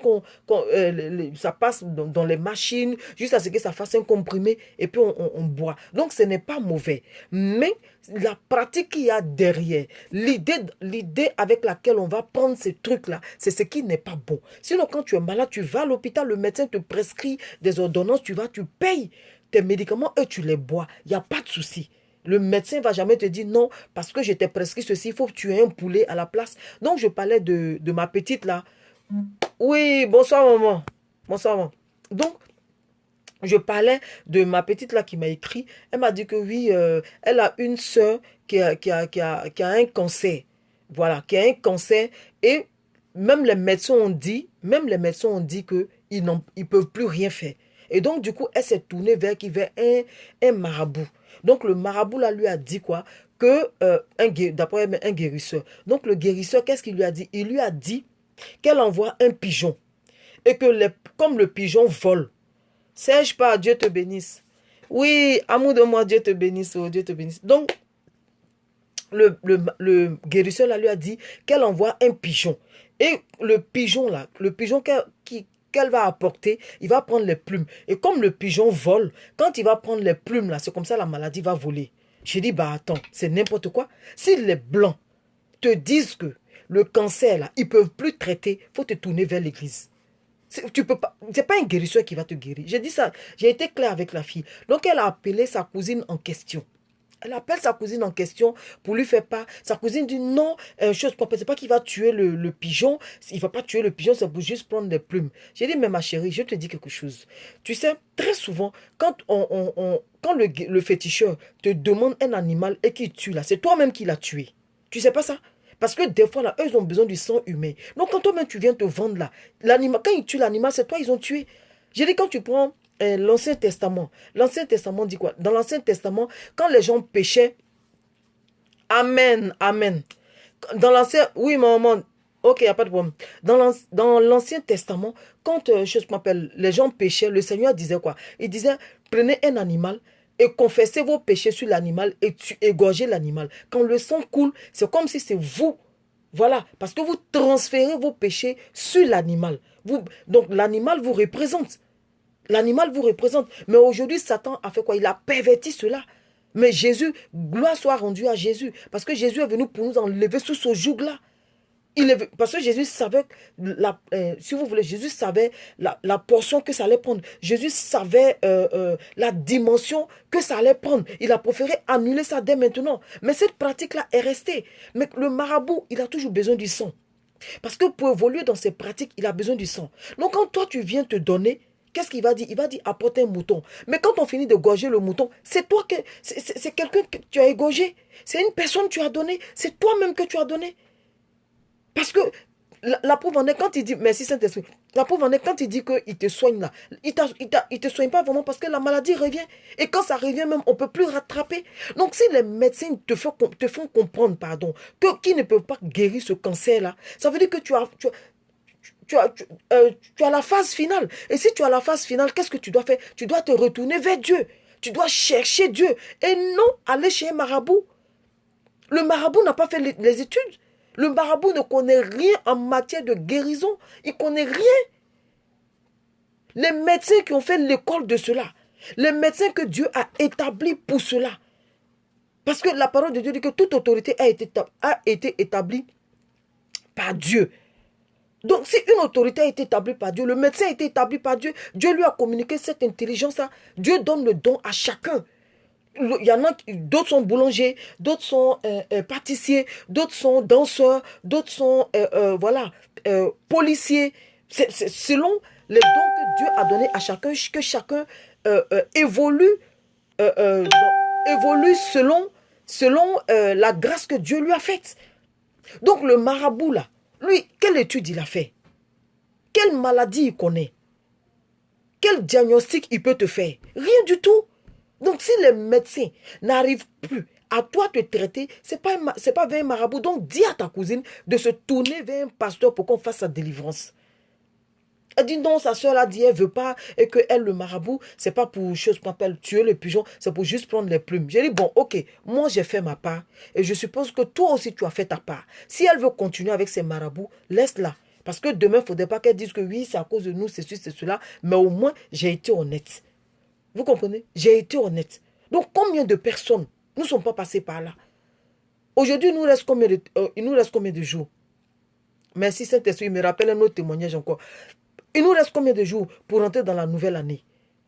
ça passe dans les machines jusqu'à ce que ça fasse un comprimé et puis on boit. Donc, ce n'est pas mauvais. Mais la pratique qu'il y a derrière, l'idée avec laquelle on va prendre ces trucs-là, c'est ce qui n'est pas bon. Sinon, quand tu es malade, tu vas à l'hôpital, le médecin te prescrit des ordonnances, tu payes tes médicaments et tu les bois. Il n'y a pas de souci. Le médecin ne va jamais te dire non, parce que je t'ai prescrit ceci, il faut que tu aies un poulet à la place. Donc, je parlais de ma petite là. Oui, bonsoir maman. Bonsoir maman. Donc, je parlais de ma petite là qui m'a écrit. Elle m'a dit que oui, elle a une soeur qui a un cancer. Voilà, qui a un cancer. Et même les médecins ont dit qu'ils ne peuvent plus rien faire. Et donc, du coup, elle s'est tournée vers un marabout. Donc, le marabout là lui a dit quoi? Que, d'après un guérisseur. Donc, le guérisseur, qu'est-ce qu'il lui a dit? Il lui a dit qu'elle envoie un pigeon. Et que comme le pigeon vole, sais-je pas, Dieu te bénisse. Oui, amour de moi, Dieu te bénisse, oh, Dieu te bénisse. Donc, le guérisseur là lui a dit qu'elle envoie un pigeon. Et le pigeon là, qu'elle va apporter, il va prendre les plumes. Et comme le pigeon vole, quand il va prendre les plumes là, c'est comme ça la maladie va voler. J'ai dit, bah attends, c'est n'importe quoi. Si les blancs te disent que le cancer là, ils peuvent plus traiter, faut te tourner vers l'église. Tu peux pas, c'est pas un guérisseur qui va te guérir. J'ai dit ça, j'ai été clair avec la fille. Donc elle a appelé sa cousine en question. Elle appelle sa cousine en question pour lui faire part. Sa cousine dit non, c'est pas qu'il va tuer le pigeon. Il va pas tuer le pigeon, c'est pour juste prendre des plumes. J'ai dit, mais ma chérie, je te dis quelque chose. Tu sais, très souvent, quand le féticheur te demande un animal et qu'il tue là, c'est toi-même qui l'as tué. Tu sais pas ça? Parce que des fois, là, eux, ils ont besoin du sang humain. Donc, quand toi-même, tu viens te vendre là, quand ils tuent l'animal, c'est toi, ils ont tué. J'ai dit, quand tu prends l'Ancien Testament dit quoi? Dans l'Ancien Testament, quand les gens péchaient, Amen, Amen. Dans l'Ancien, oui, maman, ok, il n'y a pas de problème. Dans l'Ancien Testament, quand les gens péchaient, le Seigneur disait quoi? Il disait, prenez un animal et confessez vos péchés sur l'animal et égorgez l'animal. Quand le sang coule, c'est comme si c'est vous. Voilà, parce que vous transférez vos péchés sur l'animal. Donc l'animal vous représente. L'animal vous représente. Mais aujourd'hui, Satan a fait quoi? Il a perverti cela. Mais Jésus, gloire soit rendue à Jésus. Parce que Jésus est venu pour nous enlever sous ce joug-là. Parce que Jésus savait, si vous voulez, Jésus savait la portion que ça allait prendre. Jésus savait la dimension que ça allait prendre. Il a préféré annuler ça dès maintenant. Mais cette pratique-là est restée. Mais le marabout, il a toujours besoin du sang. Parce que pour évoluer dans ces pratiques, il a besoin du sang. Donc quand toi, tu viens te donner, qu'est-ce qu'il va dire? Il va dire apporte un mouton. Mais quand on finit de gorger le mouton, c'est quelqu'un que tu as égorgé. C'est une personne que tu as donné. C'est toi-même que tu as donné. Parce que la preuve en est quand il dit, merci Saint-Esprit, la preuve en est quand il dit qu'il te soigne là. Il te soigne pas vraiment parce que la maladie revient. Et quand ça revient même, on ne peut plus rattraper. Donc si les médecins te font comprendre, qu'ils ne peuvent pas guérir ce cancer là, ça veut dire que tu as la phase finale. Et si tu as la phase finale, qu'est-ce que tu dois faire? Tu dois te retourner vers Dieu. Tu dois chercher Dieu. Et non aller chez un marabout. Le marabout n'a pas fait les études. Le marabout ne connaît rien en matière de guérison. Il ne connaît rien. Les médecins qui ont fait l'école de cela. Les médecins que Dieu a établis pour cela. Parce que la parole de Dieu dit que toute autorité a été établie par Dieu. Donc, si une autorité a été établie par Dieu, le médecin a été établi par Dieu, Dieu lui a communiqué cette intelligence-là. Dieu donne le don à chacun. Il y en a, d'autres sont boulangers, d'autres sont pâtissiers, d'autres sont danseurs, d'autres sont policiers. C'est selon les dons que Dieu a donnés à chacun, que chacun évolue selon la grâce que Dieu lui a faite. Donc le marabout là, lui, quelle étude il a fait? Quelle maladie il connaît? Quel diagnostic il peut te faire? Rien du tout. Donc, si les médecins n'arrivent plus à toi te traiter, c'est pas vers un marabout. Donc, dis à ta cousine de se tourner vers un pasteur pour qu'on fasse sa délivrance. Elle dit non, sa soeur a dit, elle veut pas, et que elle, le marabout, c'est pas pour chose qu'on appelle tuer le pigeon, c'est pour juste prendre les plumes. J'ai dit, bon, ok, moi j'ai fait ma part, et je suppose que toi aussi tu as fait ta part. Si elle veut continuer avec ses marabouts, laisse-la. Parce que demain, il ne faudrait pas qu'elle dise que oui, c'est à cause de nous, c'est ceci, c'est cela. Mais au moins, j'ai été honnête. Vous comprenez? J'ai été honnête. Donc, combien de personnes ne sont pas passées par là? Aujourd'hui, il nous reste combien de jours? Merci Saint-Esprit, il me rappelle un autre témoignage encore. Il nous reste combien de jours pour entrer dans la nouvelle année?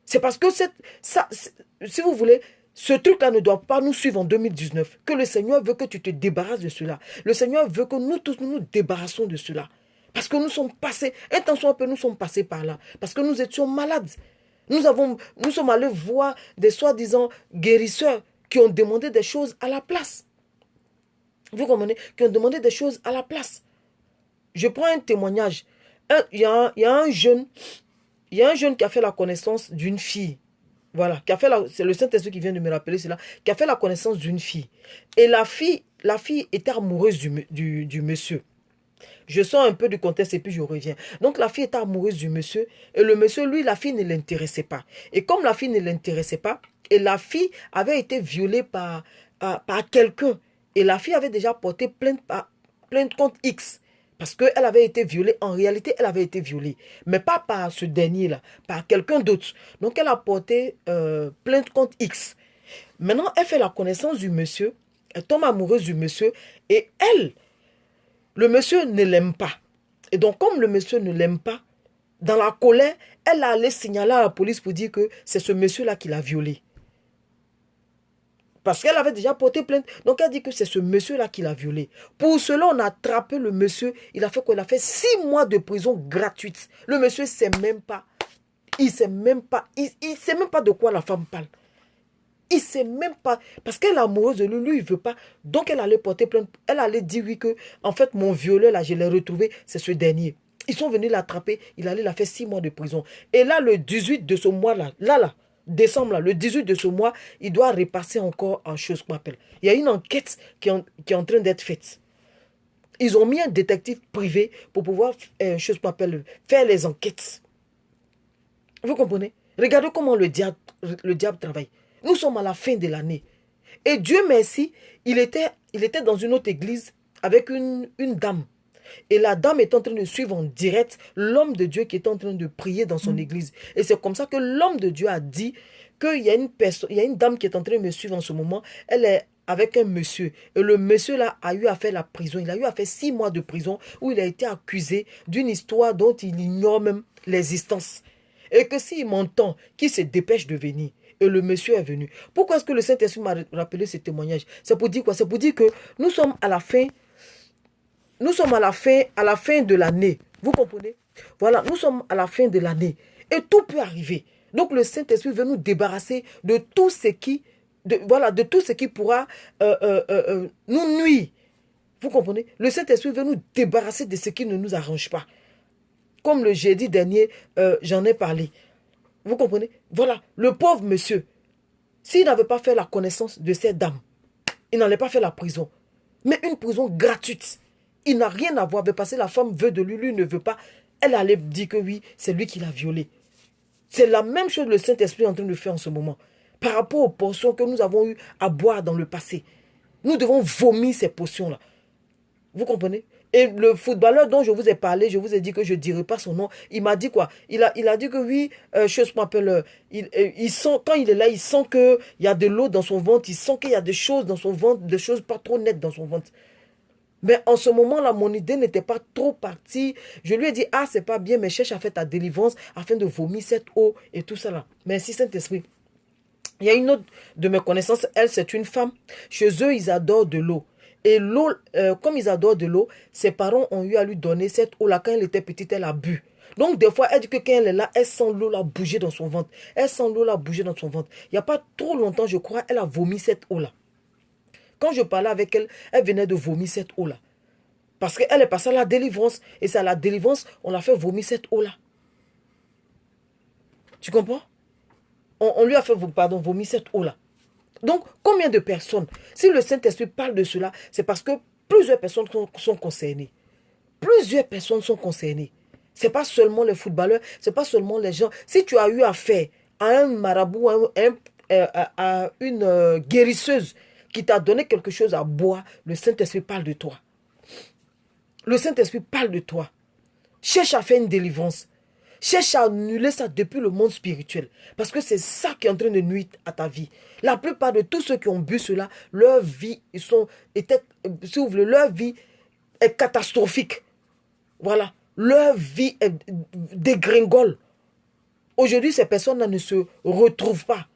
C'est parce que si vous voulez, ce truc-là ne doit pas nous suivre en 2019. Que le Seigneur veut que tu te débarrasses de cela. Le Seigneur veut que nous tous nous débarrassons de cela. Parce que nous sommes passés, attention un peu, nous sommes passés par là. Parce que nous étions malades. Nous sommes allés voir des soi-disant guérisseurs qui ont demandé des choses à la place. Vous comprenez? Qui ont demandé des choses à la place. Je prends un témoignage. Il y a un jeune qui a fait la connaissance d'une fille. Voilà, c'est le Saint-Esprit qui vient de me rappeler cela, qui a fait la connaissance d'une fille. Et la fille était amoureuse du monsieur. Je sors un peu du contexte et puis je reviens. Donc la fille était amoureuse du monsieur et le monsieur, lui, la fille ne l'intéressait pas. Et comme la fille ne l'intéressait pas, et la fille avait été violée par quelqu'un. Et la fille avait déjà porté plainte contre X. Parce qu'elle avait été violée. En réalité, elle avait été violée. Mais pas par ce dernier-là, par quelqu'un d'autre. Donc, elle a porté plainte contre X. Maintenant, elle fait la connaissance du monsieur. Elle tombe amoureuse du monsieur. Et le monsieur ne l'aime pas. Et donc, comme le monsieur ne l'aime pas, dans la colère, elle a allé signaler à la police pour dire que c'est ce monsieur-là qui l'a violée. Parce qu'elle avait déjà porté plainte. Donc elle dit que c'est ce monsieur-là qui l'a violée. Pour cela, on a attrapé le monsieur. Il a fait quoi? Il a fait 6 mois de prison gratuite. Le monsieur ne sait même pas. Il sait même pas de quoi la femme parle. Il ne sait même pas. Parce qu'elle est amoureuse de lui. Lui, il ne veut pas. Donc elle allait porter plainte. Elle allait dire oui que, en fait, mon violeur, là, je l'ai retrouvé. C'est ce dernier. Ils sont venus l'attraper. Il allait la faire 6 mois de prison. Et là, le 18 de ce mois-là, décembre, le 18 de ce mois, il doit repasser encore en chose qu'on appelle. Il y a une enquête qui est en train d'être faite. Ils ont mis un détective privé pour pouvoir faire les enquêtes. Vous comprenez? Regardez comment le diable travaille. Nous sommes à la fin de l'année. Et Dieu merci, il était dans une autre église avec une dame. Et la dame est en train de suivre en direct l'homme de Dieu qui est en train de prier dans son église. Et c'est comme ça que l'homme de Dieu a dit qu'il y a une dame qui est en train de me suivre en ce moment. Elle est avec un monsieur. Et le monsieur là a eu à faire la prison. Il a eu à faire 6 mois de prison où il a été accusé d'une histoire dont il ignore même l'existence. Et que s'il m'entend, qu'il se dépêche de venir. Et le monsieur est venu. Pourquoi est-ce que le Saint-Esprit m'a rappelé ce témoignage? C'est pour dire quoi? C'est pour dire que nous sommes à la fin. Nous sommes à la fin de l'année. Vous comprenez? Voilà, nous sommes à la fin de l'année. Et tout peut arriver. Donc le Saint-Esprit veut nous débarrasser de tout ce qui, de tout ce qui pourra nous nuire. Vous comprenez? Le Saint-Esprit veut nous débarrasser de ce qui ne nous arrange pas. Comme le jeudi dernier, j'en ai parlé. Vous comprenez? Voilà, le pauvre monsieur, s'il n'avait pas fait la connaissance de cette dame, il n'allait pas faire la prison. Mais une prison gratuite. Il n'a rien à voir. Parce que la femme veut de lui, lui ne veut pas. Elle allait dire que oui, c'est lui qui l'a violée. C'est la même chose que le Saint-Esprit est en train de faire en ce moment. Par rapport aux portions que nous avons eu à boire dans le passé. Nous devons vomir ces portions-là. Vous comprenez? Et le footballeur dont je vous ai parlé, je vous ai dit que je ne dirai pas son nom. Il m'a dit quoi? Il a dit que oui, chose qu'on appelle, il sent, quand il est là, il sent qu'il y a de l'eau dans son ventre. Il sent qu'il y a des choses dans son ventre, des choses pas trop nettes dans son ventre. Mais en ce moment-là, mon idée n'était pas trop partie. Je lui ai dit, ah, c'est pas bien, mais cherche à faire ta délivrance afin de vomir cette eau et tout ça là. Merci Saint-Esprit. Il y a une autre de mes connaissances, elle, c'est une femme. Chez eux, ils adorent de l'eau. Et l'eau, comme ils adorent de l'eau, ses parents ont eu à lui donner cette eau-là. Quand elle était petite, elle a bu. Donc, des fois, elle dit que quand elle est là, elle sent l'eau là bouger dans son ventre. Elle sent l'eau là bouger dans son ventre. Il n'y a pas trop longtemps, je crois, elle a vomi cette eau-là. Quand je parlais avec elle, elle venait de vomir cette eau-là. Parce qu'elle est passée à la délivrance. Et c'est à la délivrance, on a fait vomir cette eau-là. Tu comprends? On lui a fait vomir cette eau-là. Donc, combien de personnes? Si le Saint-Esprit parle de cela, c'est parce que plusieurs personnes sont concernées. Plusieurs personnes sont concernées. Ce n'est pas seulement les footballeurs, ce n'est pas seulement les gens. Si tu as eu affaire à un marabout, à une guérisseuse qui t'a donné quelque chose à boire, le Saint-Esprit parle de toi. Le Saint-Esprit parle de toi. Cherche à faire une délivrance. Cherche à annuler ça depuis le monde spirituel. Parce que c'est ça qui est en train de nuire à ta vie. La plupart de tous ceux qui ont bu cela, leur vie, si vous voulez, leur vie est catastrophique. Voilà. Leur vie est dégringole. Aujourd'hui, ces personnes-là ne se retrouvent pas.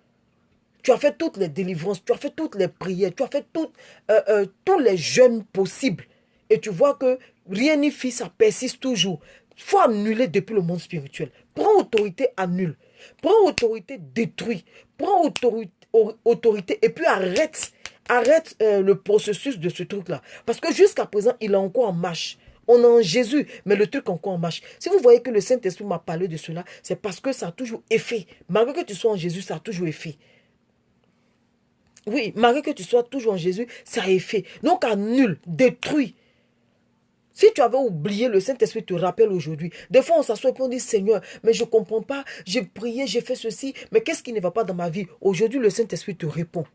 Tu as fait toutes les délivrances, tu as fait toutes les prières, tu as fait tous les jeûnes possibles. Et tu vois que rien n'y fit, ça persiste toujours. Il faut annuler depuis le monde spirituel. Prends autorité, annule. Prends autorité, détruis. Prends autorité et puis arrête le processus de ce truc-là. Parce que jusqu'à présent, il est encore en marche. On est en Jésus, mais le truc encore en marche. Si vous voyez que le Saint-Esprit m'a parlé de cela, c'est parce que ça a toujours effet. Malgré que tu sois en Jésus, ça a toujours effet. Oui, malgré que tu sois toujours en Jésus, ça a effet. Donc annule, détruis. Si tu avais oublié, le Saint-Esprit te rappelle aujourd'hui. Des fois, on s'assoit et on dit, Seigneur, mais je ne comprends pas, j'ai prié, j'ai fait ceci, mais qu'est-ce qui ne va pas dans ma vie? Aujourd'hui, le Saint-Esprit te répond.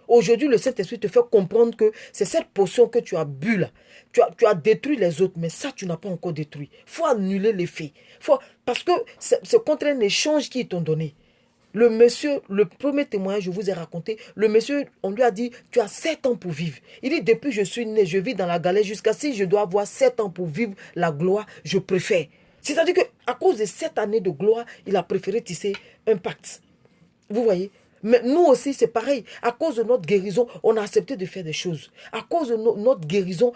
Aujourd'hui, le Saint-Esprit te fait comprendre que c'est cette potion que tu as bu là. Tu as détruit les autres, mais ça, tu n'as pas encore détruit. Il faut annuler l'effet. Parce que c'est contre un échange qu'ils t'ont donné. Le monsieur, le premier témoignage, je vous ai raconté, le monsieur, on lui a dit, tu as 7 ans pour vivre. Il dit, depuis que je suis né, je vis dans la galère jusqu'à si je dois avoir 7 ans pour vivre la gloire, je préfère. C'est-à-dire qu'à cause de 7 années de gloire, il a préféré tisser un pacte. Vous voyez? Mais nous aussi, c'est pareil. À cause de notre guérison, on a accepté de faire des choses. À cause de notre guérison,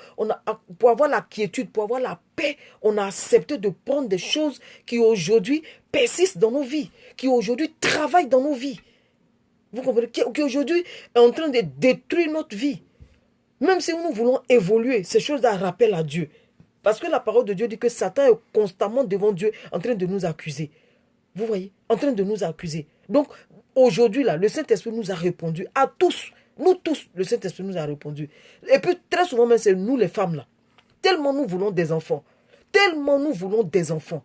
pour avoir la quiétude, pour avoir la paix, on a accepté de prendre des choses qui aujourd'hui persistent dans nos vies, qui aujourd'hui travaillent dans nos vies. Vous comprenez? Qui aujourd'hui est en train de détruire notre vie. Même si nous voulons évoluer, ces choses-là rappellent à Dieu. Parce que la parole de Dieu dit que Satan est constamment devant Dieu en train de nous accuser. Vous voyez? En train de nous accuser. Donc, aujourd'hui, là, le Saint-Esprit nous a répondu à tous. Nous tous, le Saint-Esprit nous a répondu. Et puis, très souvent, même, c'est nous les femmes, là. Tellement nous voulons des enfants. Tellement nous voulons des enfants.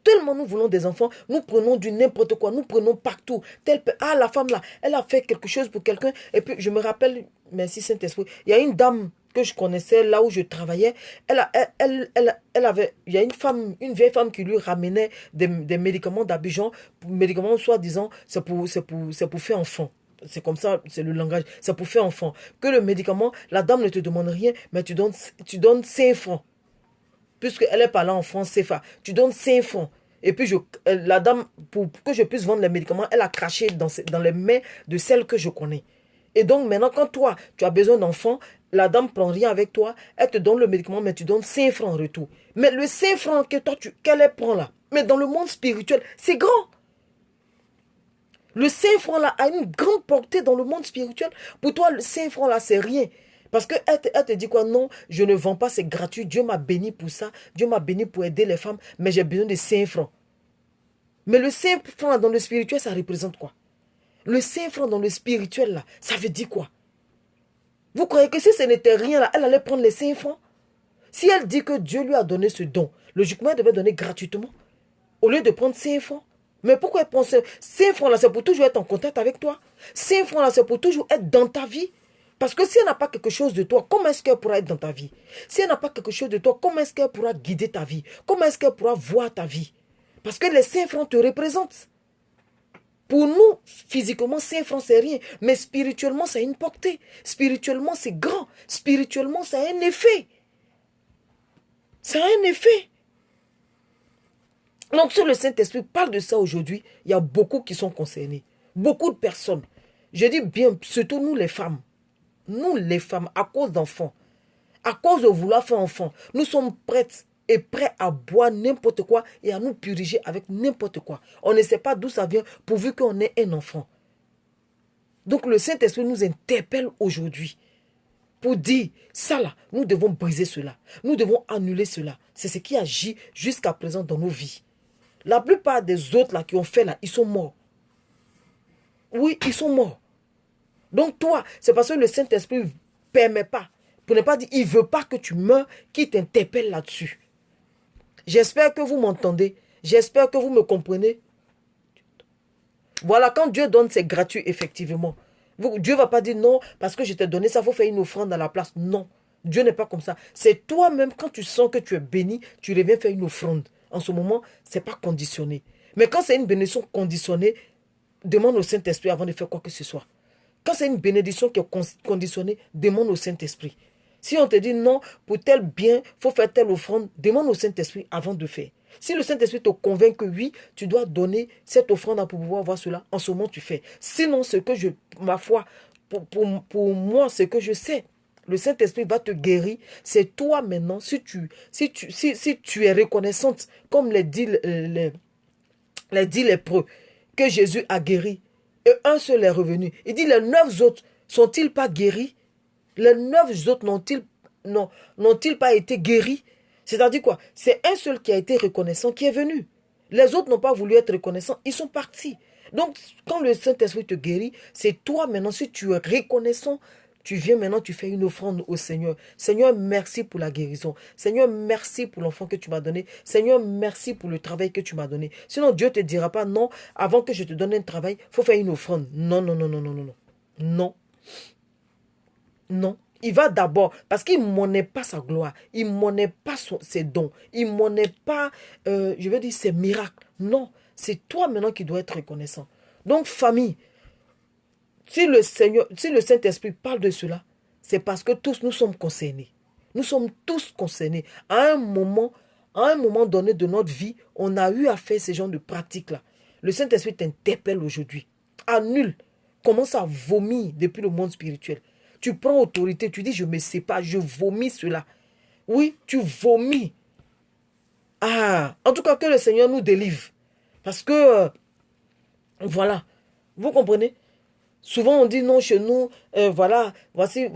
Tellement nous voulons des enfants, nous prenons du n'importe quoi, nous prenons partout. La femme là, elle a fait quelque chose pour quelqu'un. Et puis je me rappelle, merci Saint-Esprit, il y a une dame que je connaissais là où je travaillais. Elle avait, il y a une vieille femme qui lui ramenait des médicaments d'Abidjan, médicaments soi-disant, c'est pour faire enfant. C'est comme ça, c'est le langage. C'est pour faire enfant. Que le médicament, la dame ne te demande rien, mais tu donnes 5 francs. Puisqu'elle est parlée en France CFA, tu donnes 5 francs. Et puis, la dame, pour que je puisse vendre les médicaments, elle a craché dans les mains de celle que je connais. Et donc, maintenant, quand toi, tu as besoin d'enfants, la dame ne prend rien avec toi, elle te donne le médicament, mais tu donnes 5 francs en retour. Mais le 5 francs qu'elle prend là, mais dans le monde spirituel, c'est grand. Le 5 francs là a une grande portée dans le monde spirituel. Pour toi, le 5 francs là, c'est rien. Parce qu'elle te dit quoi? Non, je ne vends pas, c'est gratuit. Dieu m'a béni pour ça. Dieu m'a béni pour aider les femmes. Mais j'ai besoin de 5 francs. Mais le 5 francs dans le spirituel, ça représente quoi? Le 5 francs dans le spirituel, là, ça veut dire quoi? Vous croyez que si ce n'était rien, là, elle allait prendre les 5 francs? Si elle dit que Dieu lui a donné ce don, logiquement, elle devait donner gratuitement. Au lieu de prendre 5 francs. Mais pourquoi elle prend 5 francs, là, c'est pour toujours être en contact avec toi? 5 francs, là, c'est pour toujours être dans ta vie. Parce que si elle n'a pas quelque chose de toi, comment est-ce qu'elle pourra être dans ta vie? Si elle n'a pas quelque chose de toi, comment est-ce qu'elle pourra guider ta vie? Comment est-ce qu'elle pourra voir ta vie? Parce que les 5 francs te représentent. Pour nous, physiquement, 5 francs, c'est rien. Mais spirituellement, ça a une portée. Spirituellement, c'est grand. Spirituellement, ça a un effet. Ça a un effet. Donc, si le Saint-Esprit parle de ça aujourd'hui, il y a beaucoup qui sont concernés. Beaucoup de personnes. Je dis bien, surtout nous les femmes. Nous, les femmes, à cause d'enfants, à cause de vouloir faire enfant, nous sommes prêtes et prêts à boire n'importe quoi et à nous puriger avec n'importe quoi. On ne sait pas d'où ça vient pourvu qu'on ait un enfant. Donc le Saint-Esprit nous interpelle aujourd'hui pour dire, ça là, nous devons briser cela. Nous devons annuler cela. C'est ce qui agit jusqu'à présent dans nos vies. La plupart des autres là qui ont fait là, ils sont morts. Oui, ils sont morts. Donc toi, c'est parce que le Saint-Esprit ne permet pas, pour ne pas dire, il ne veut pas que tu meurs, qu'il t'interpelle là-dessus. J'espère que vous m'entendez. J'espère que vous me comprenez. Voilà, quand Dieu donne, c'est gratuit, effectivement. Dieu ne va pas dire non, parce que je t'ai donné ça, il faut faire une offrande à la place. Non. Dieu n'est pas comme ça. C'est toi-même, quand tu sens que tu es béni, tu reviens faire une offrande. En ce moment, ce n'est pas conditionné. Mais quand c'est une bénédiction conditionnée, demande au Saint-Esprit avant de faire quoi que ce soit. Quand c'est une bénédiction qui est conditionnée, demande au Saint-Esprit. Si on te dit non, pour tel bien, il faut faire telle offrande, demande au Saint-Esprit avant de faire. Si le Saint-Esprit te convainc que oui, tu dois donner cette offrande pour pouvoir voir cela, en ce moment tu fais. Sinon, ma foi, pour moi, ce que je sais, le Saint-Esprit va te guérir. C'est toi maintenant, si tu es reconnaissante, comme les dix lépreux, que Jésus a guéri, et un seul est revenu. Il dit, les 9 autres, sont-ils pas guéris? Les 9 autres n'ont-ils pas été guéris? C'est-à-dire quoi? C'est un seul qui a été reconnaissant qui est venu. Les autres n'ont pas voulu être reconnaissants, ils sont partis. Donc, quand le Saint-Esprit te guérit, c'est toi maintenant, si tu es reconnaissant, tu viens maintenant, tu fais une offrande au Seigneur. Seigneur, merci pour la guérison. Seigneur, merci pour l'enfant que tu m'as donné. Seigneur, merci pour le travail que tu m'as donné. Sinon, Dieu ne te dira pas, non, avant que je te donne un travail, il faut faire une offrande. Non, non, non, non, non, non, non. Non. Non. Il va d'abord, parce qu'il ne monnaie pas sa gloire, il ne monnaie pas ses dons, il ne monnaie pas, je veux dire, ses miracles. Non, c'est toi maintenant qui dois être reconnaissant. Donc, famille, si le Saint-Esprit parle de cela, c'est parce que tous nous sommes concernés. Nous sommes tous concernés. À un moment donné de notre vie, on a eu à faire ce genre de pratiques-là. Le Saint-Esprit t'interpelle aujourd'hui. Annule. Commence à vomir depuis le monde spirituel. Tu prends autorité, tu dis, je me sépare, je vomis cela. Oui, tu vomis. Ah, en tout cas, que le Seigneur nous délivre. Parce que, voilà, vous comprenez? Souvent, on dit non chez nous, voilà, voici,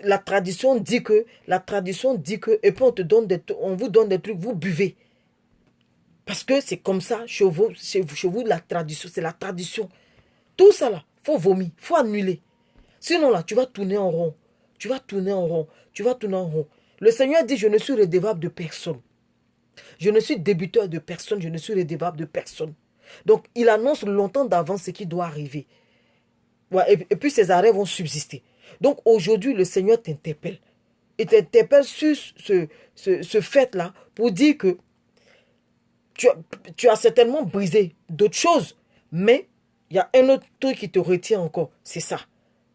la tradition dit que, et puis on vous donne des trucs, vous buvez. Parce que c'est comme ça, chez vous, la tradition, c'est la tradition. Tout ça là, il faut vomir, il faut annuler. Sinon là, tu vas tourner en rond. Tu vas tourner en rond. Tu vas tourner en rond. Le Seigneur dit, je ne suis redevable de personne. Je ne suis débiteur de personne. Je ne suis redevable de personne. Donc, il annonce longtemps d'avance ce qui doit arriver. Ouais, et puis, ses arrêts vont subsister. Donc, aujourd'hui, le Seigneur t'interpelle. Il t'interpelle sur ce fait-là pour dire que tu as certainement brisé d'autres choses. Mais, il y a un autre truc qui te retient encore. C'est ça.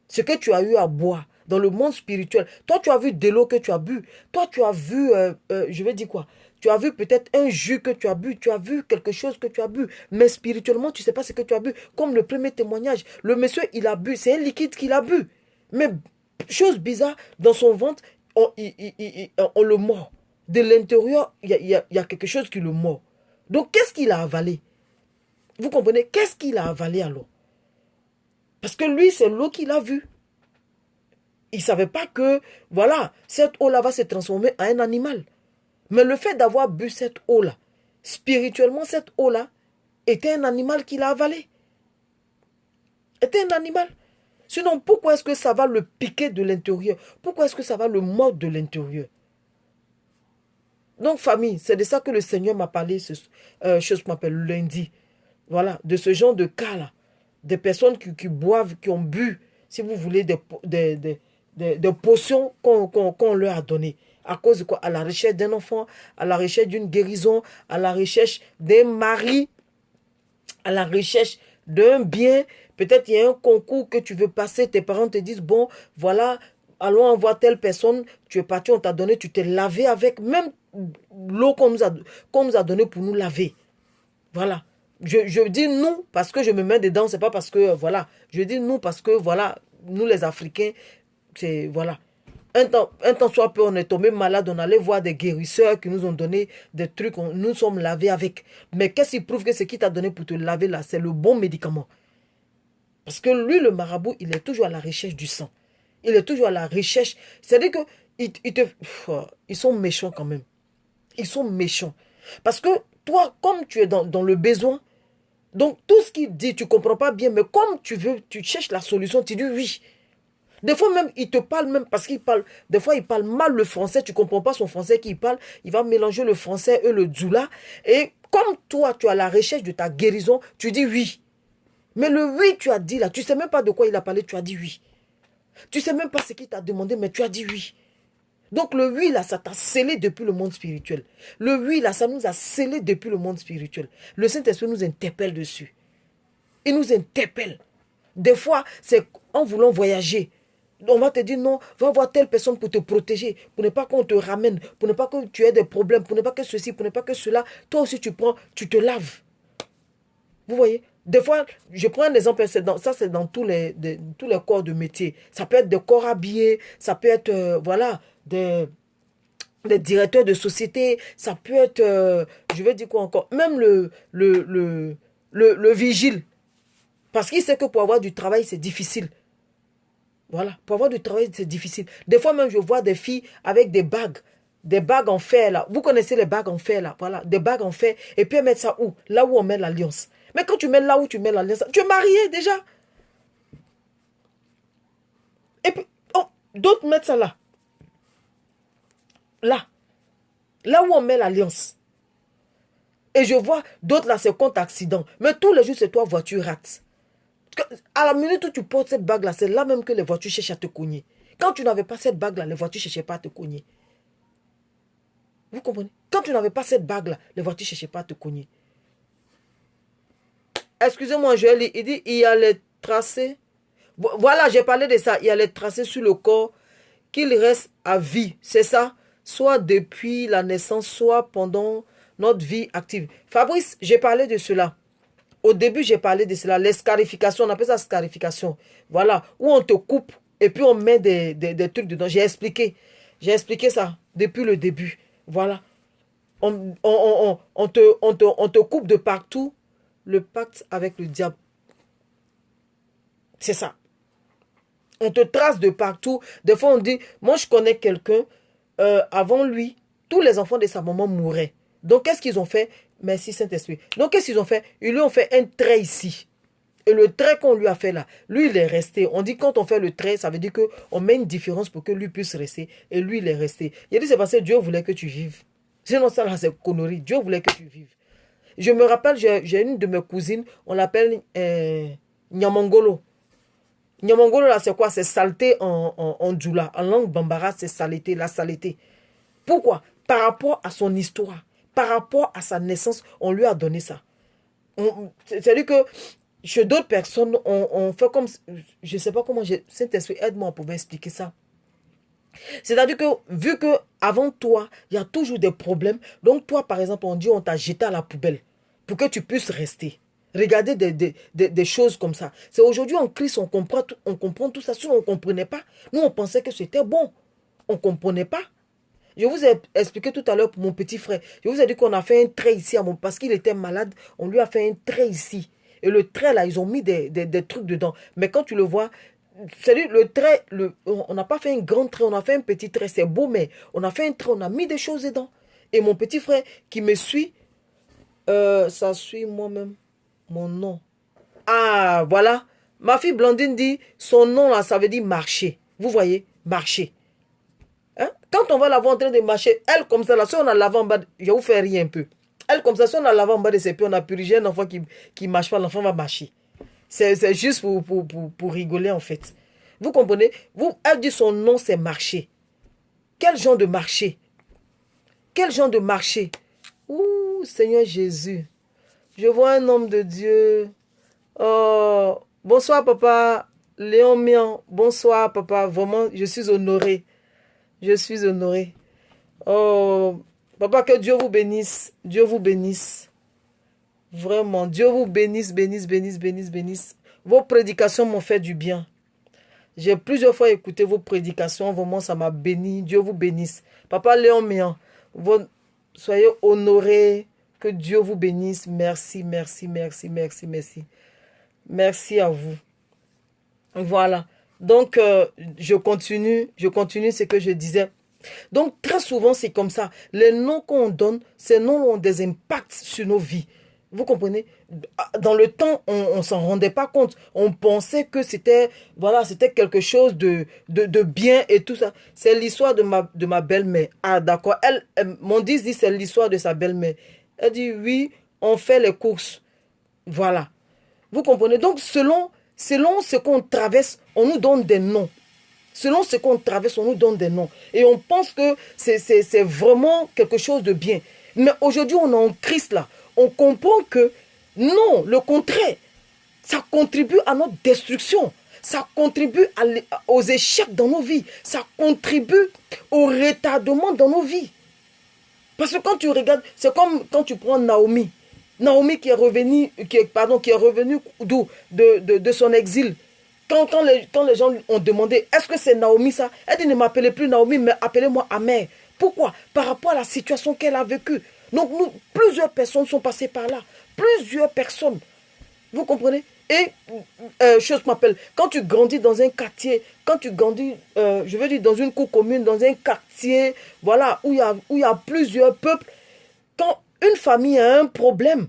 Ce que tu as eu à boire dans le monde spirituel. Toi, tu as vu de l'eau que tu as bu. Toi, tu as vu, je vais dire quoi? Tu as vu peut-être un jus que tu as bu. Tu as vu quelque chose que tu as bu. Mais spirituellement, tu ne sais pas ce que tu as bu. Comme le premier témoignage. Le monsieur, il a bu. C'est un liquide qu'il a bu. Mais, chose bizarre, dans son ventre, on le mord. De l'intérieur, il y a quelque chose qui le mord. Donc, qu'est-ce qu'il a avalé? Vous comprenez? Qu'est-ce qu'il a avalé alors? Parce que lui, c'est l'eau qu'il a vue. Il ne savait pas que, voilà, cette eau-là va se transformer en un animal. Mais le fait d'avoir bu cette eau-là, spirituellement, cette eau-là, était un animal qu'il a avalé. Était un animal. Sinon, pourquoi est-ce que ça va le piquer de l'intérieur? Pourquoi est-ce que ça va le mordre de l'intérieur? Donc, famille, c'est de ça que le Seigneur m'a parlé, chose qu'on appelle lundi. Voilà, de ce genre de cas-là. Des personnes qui boivent, qui ont bu, si vous voulez, des potions qu'on leur a données. À cause de quoi? À la recherche d'un enfant, à la recherche d'une guérison, à la recherche d'un mari, à la recherche d'un bien. Peut-être il y a un concours que tu veux passer, tes parents te disent, bon, voilà, allons voir telle personne, tu es parti, on t'a donné, tu t'es lavé avec, même l'eau qu'on nous a donnée pour nous laver. Voilà. Je dis nous parce que je me mets dedans, c'est pas parce que, voilà. Je dis nous parce que, voilà, nous les Africains, c'est, voilà. Un temps soit peu, on est tombé malade, on allait voir des guérisseurs qui nous ont donné des trucs, nous sommes lavés avec. Mais qu'est-ce qui prouve que ce qui t'a donné pour te laver là, c'est le bon médicament? Parce que lui, le marabout, il est toujours à la recherche du sang. Il est toujours à la recherche. C'est-à-dire que ils sont méchants quand même. Ils sont méchants. Parce que toi, comme tu es dans le besoin, donc tout ce qu'il dit, tu ne comprends pas bien, mais comme tu veux, tu cherches la solution, tu dis oui. Des fois même, il te parle même parce qu'il parle, des fois il parle mal le français, tu ne comprends pas son français qu'il parle, il va mélanger le français et le djoula. Et comme toi, tu as la recherche de ta guérison, tu dis oui. Mais le oui, tu as dit là, tu ne sais même pas de quoi il a parlé, tu as dit oui. Tu ne sais même pas ce qu'il t'a demandé, mais tu as dit oui. Donc le oui là, ça t'a scellé depuis le monde spirituel. Le oui là, ça nous a scellé depuis le monde spirituel. Le Saint-Esprit nous interpelle dessus. Il nous interpelle. Des fois, c'est en voulant voyager. On va te dire non, va voir telle personne pour te protéger, pour ne pas qu'on te ramène, pour ne pas que tu aies des problèmes, pour ne pas que ceci, pour ne pas que cela. Toi aussi, tu prends, tu te laves. Vous voyez? Des fois, je prends un exemple, ça c'est dans tous les corps de métier. Ça peut être des corps habillés, ça peut être, voilà, des directeurs de société, ça peut être, je vais dire quoi encore, même le vigile. Parce qu'il sait que pour avoir du travail, c'est difficile. Voilà, pour avoir du travail, c'est difficile. Des fois même, je vois des filles avec des bagues en fer là. Vous connaissez les bagues en fer là, voilà, des bagues en fer. Et puis elles mettent ça où? Là où on met l'alliance. Mais quand tu mets là où tu mets l'alliance, tu es marié déjà. Et puis, oh, d'autres mettent ça là. Là. Là où on met l'alliance. Et je vois d'autres là, c'est contre accident. Mais tous les jours, c'est toi, voiture rate. À la minute où tu portes cette bague là, c'est là même que les voitures cherchent à te cogner. Quand tu n'avais pas cette bague là, les voitures ne cherchaient pas à te cogner. Vous comprenez? Quand tu n'avais pas cette bague là, les voitures ne cherchaient pas à te cogner. Excusez-moi, je lis. Il dit, il y a les tracés. Voilà, j'ai parlé de ça. Il y a les tracés sur le corps qu'il reste à vie. C'est ça? Soit depuis la naissance, soit pendant notre vie active. Fabrice, j'ai parlé de cela. Au début, j'ai parlé de cela. Les scarifications, on appelle ça scarification. Voilà, où on te coupe et puis on met des trucs dedans. J'ai expliqué. J'ai expliqué ça depuis le début. Voilà. On te coupe de partout. Le pacte avec le diable. C'est ça. On te trace de partout. Des fois, on dit, moi, je connais quelqu'un, avant lui, tous les enfants de sa maman mouraient. Donc, qu'est-ce qu'ils ont fait? Merci, Saint-Esprit. Donc, qu'est-ce qu'ils ont fait? Ils lui ont fait un trait ici. Et le trait qu'on lui a fait là, lui, il est resté. On dit, quand on fait le trait, ça veut dire qu'on met une différence pour que lui puisse rester. Et lui, il est resté. Il a dit, c'est parce que Dieu voulait que tu vives. Sinon, ça, là, c'est connerie. Dieu voulait que tu vives. Je me rappelle, j'ai une de mes cousines, on l'appelle Nyamongolo. Nyamongolo, là, c'est quoi? C'est saleté en djoula. En langue bambara, c'est saleté, la saleté. Pourquoi? Par rapport à son histoire, par rapport à sa naissance, on lui a donné ça. C'est-à-dire que chez d'autres personnes, on fait comme... Je ne sais pas comment... Saint-Esprit, aide-moi pour expliquer ça. C'est-à-dire que, vu que avant toi, il y a toujours des problèmes, donc toi, par exemple, on dit on t'a jeté à la poubelle pour que tu puisses rester. Regardez des choses comme ça. C'est aujourd'hui en Christ, on comprend tout ça. Si on ne comprenait pas, nous, on pensait que c'était bon. On ne comprenait pas. Je vous ai expliqué tout à l'heure pour mon petit frère. Je vous ai dit qu'on a fait un trait ici parce qu'il était malade. On lui a fait un trait ici. Et le trait là, ils ont mis des trucs dedans. Mais quand tu le vois, c'est le trait, on n'a pas fait un grand trait, on a fait un petit trait. C'est beau, mais on a fait un trait, on a mis des choses dedans. Et mon petit frère qui me suit, ça suit moi-même mon nom. Ah, voilà. Ma fille Blandine dit, son nom là, ça veut dire marcher. Vous voyez, marcher. Hein? Quand on va la voir en train de marcher, elle comme ça, là, si on a l'avant en bas, je vais vous faire rire un peu. Elle comme ça, si on a l'avant en bas de ses pieds, on a purgé un enfant qui ne marche pas, l'enfant va marcher. C'est juste pour rigoler en fait. Vous comprenez? Elle dit son nom c'est marcher. Quel genre de marché? Quel genre de marché? Ouh, Seigneur Jésus. Je vois un homme de Dieu. Oh, bonsoir papa. Léon Mian. Bonsoir papa. Vraiment, je suis honoré. Je suis honoré. Oh, papa, que Dieu vous bénisse. Dieu vous bénisse. Vraiment, Dieu vous bénisse, bénisse, bénisse, bénisse, bénisse. Vos prédications m'ont fait du bien. J'ai plusieurs fois écouté vos prédications. Vraiment, ça m'a béni. Dieu vous bénisse. Papa Léon Mian, soyez honorés. Que Dieu vous bénisse. Merci, merci, merci, merci, merci. Merci à vous. Voilà. Donc, je continue ce que je disais. Donc, très souvent, c'est comme ça. Les noms qu'on donne, ces noms ont des impacts sur nos vies. Vous comprenez? Dans le temps, on ne s'en rendait pas compte. On pensait que c'était quelque chose de bien et tout ça. C'est l'histoire de ma belle-mère. Ah, d'accord. Mon dit c'est l'histoire de sa belle-mère. Elle dit, oui, on fait les courses. Voilà. Vous comprenez? Donc, selon ce qu'on traverse, on nous donne des noms. Selon ce qu'on traverse, on nous donne des noms. Et on pense que c'est vraiment quelque chose de bien. Mais aujourd'hui, on est en Christ là. On comprend que non, le contraire. Ça contribue à notre destruction. Ça contribue aux échecs dans nos vies. Ça contribue au retardement dans nos vies. Parce que quand tu regardes, c'est comme quand tu prends Naomi. Naomi qui est revenue, d'où? De son exil. Quand les gens ont demandé, est-ce que c'est Naomi ça? Elle dit, ne m'appelez plus Naomi, mais appelez-moi Amère. Pourquoi? Par rapport à la situation qu'elle a vécue. Donc, plusieurs personnes sont passées par là. Plusieurs personnes. Vous comprenez? Et, chose m'appelle, quand tu grandis dans un quartier, quand tu grandis, je veux dire, dans une cour commune, dans un quartier, voilà, où il y a plusieurs peuples, quand une famille a un problème,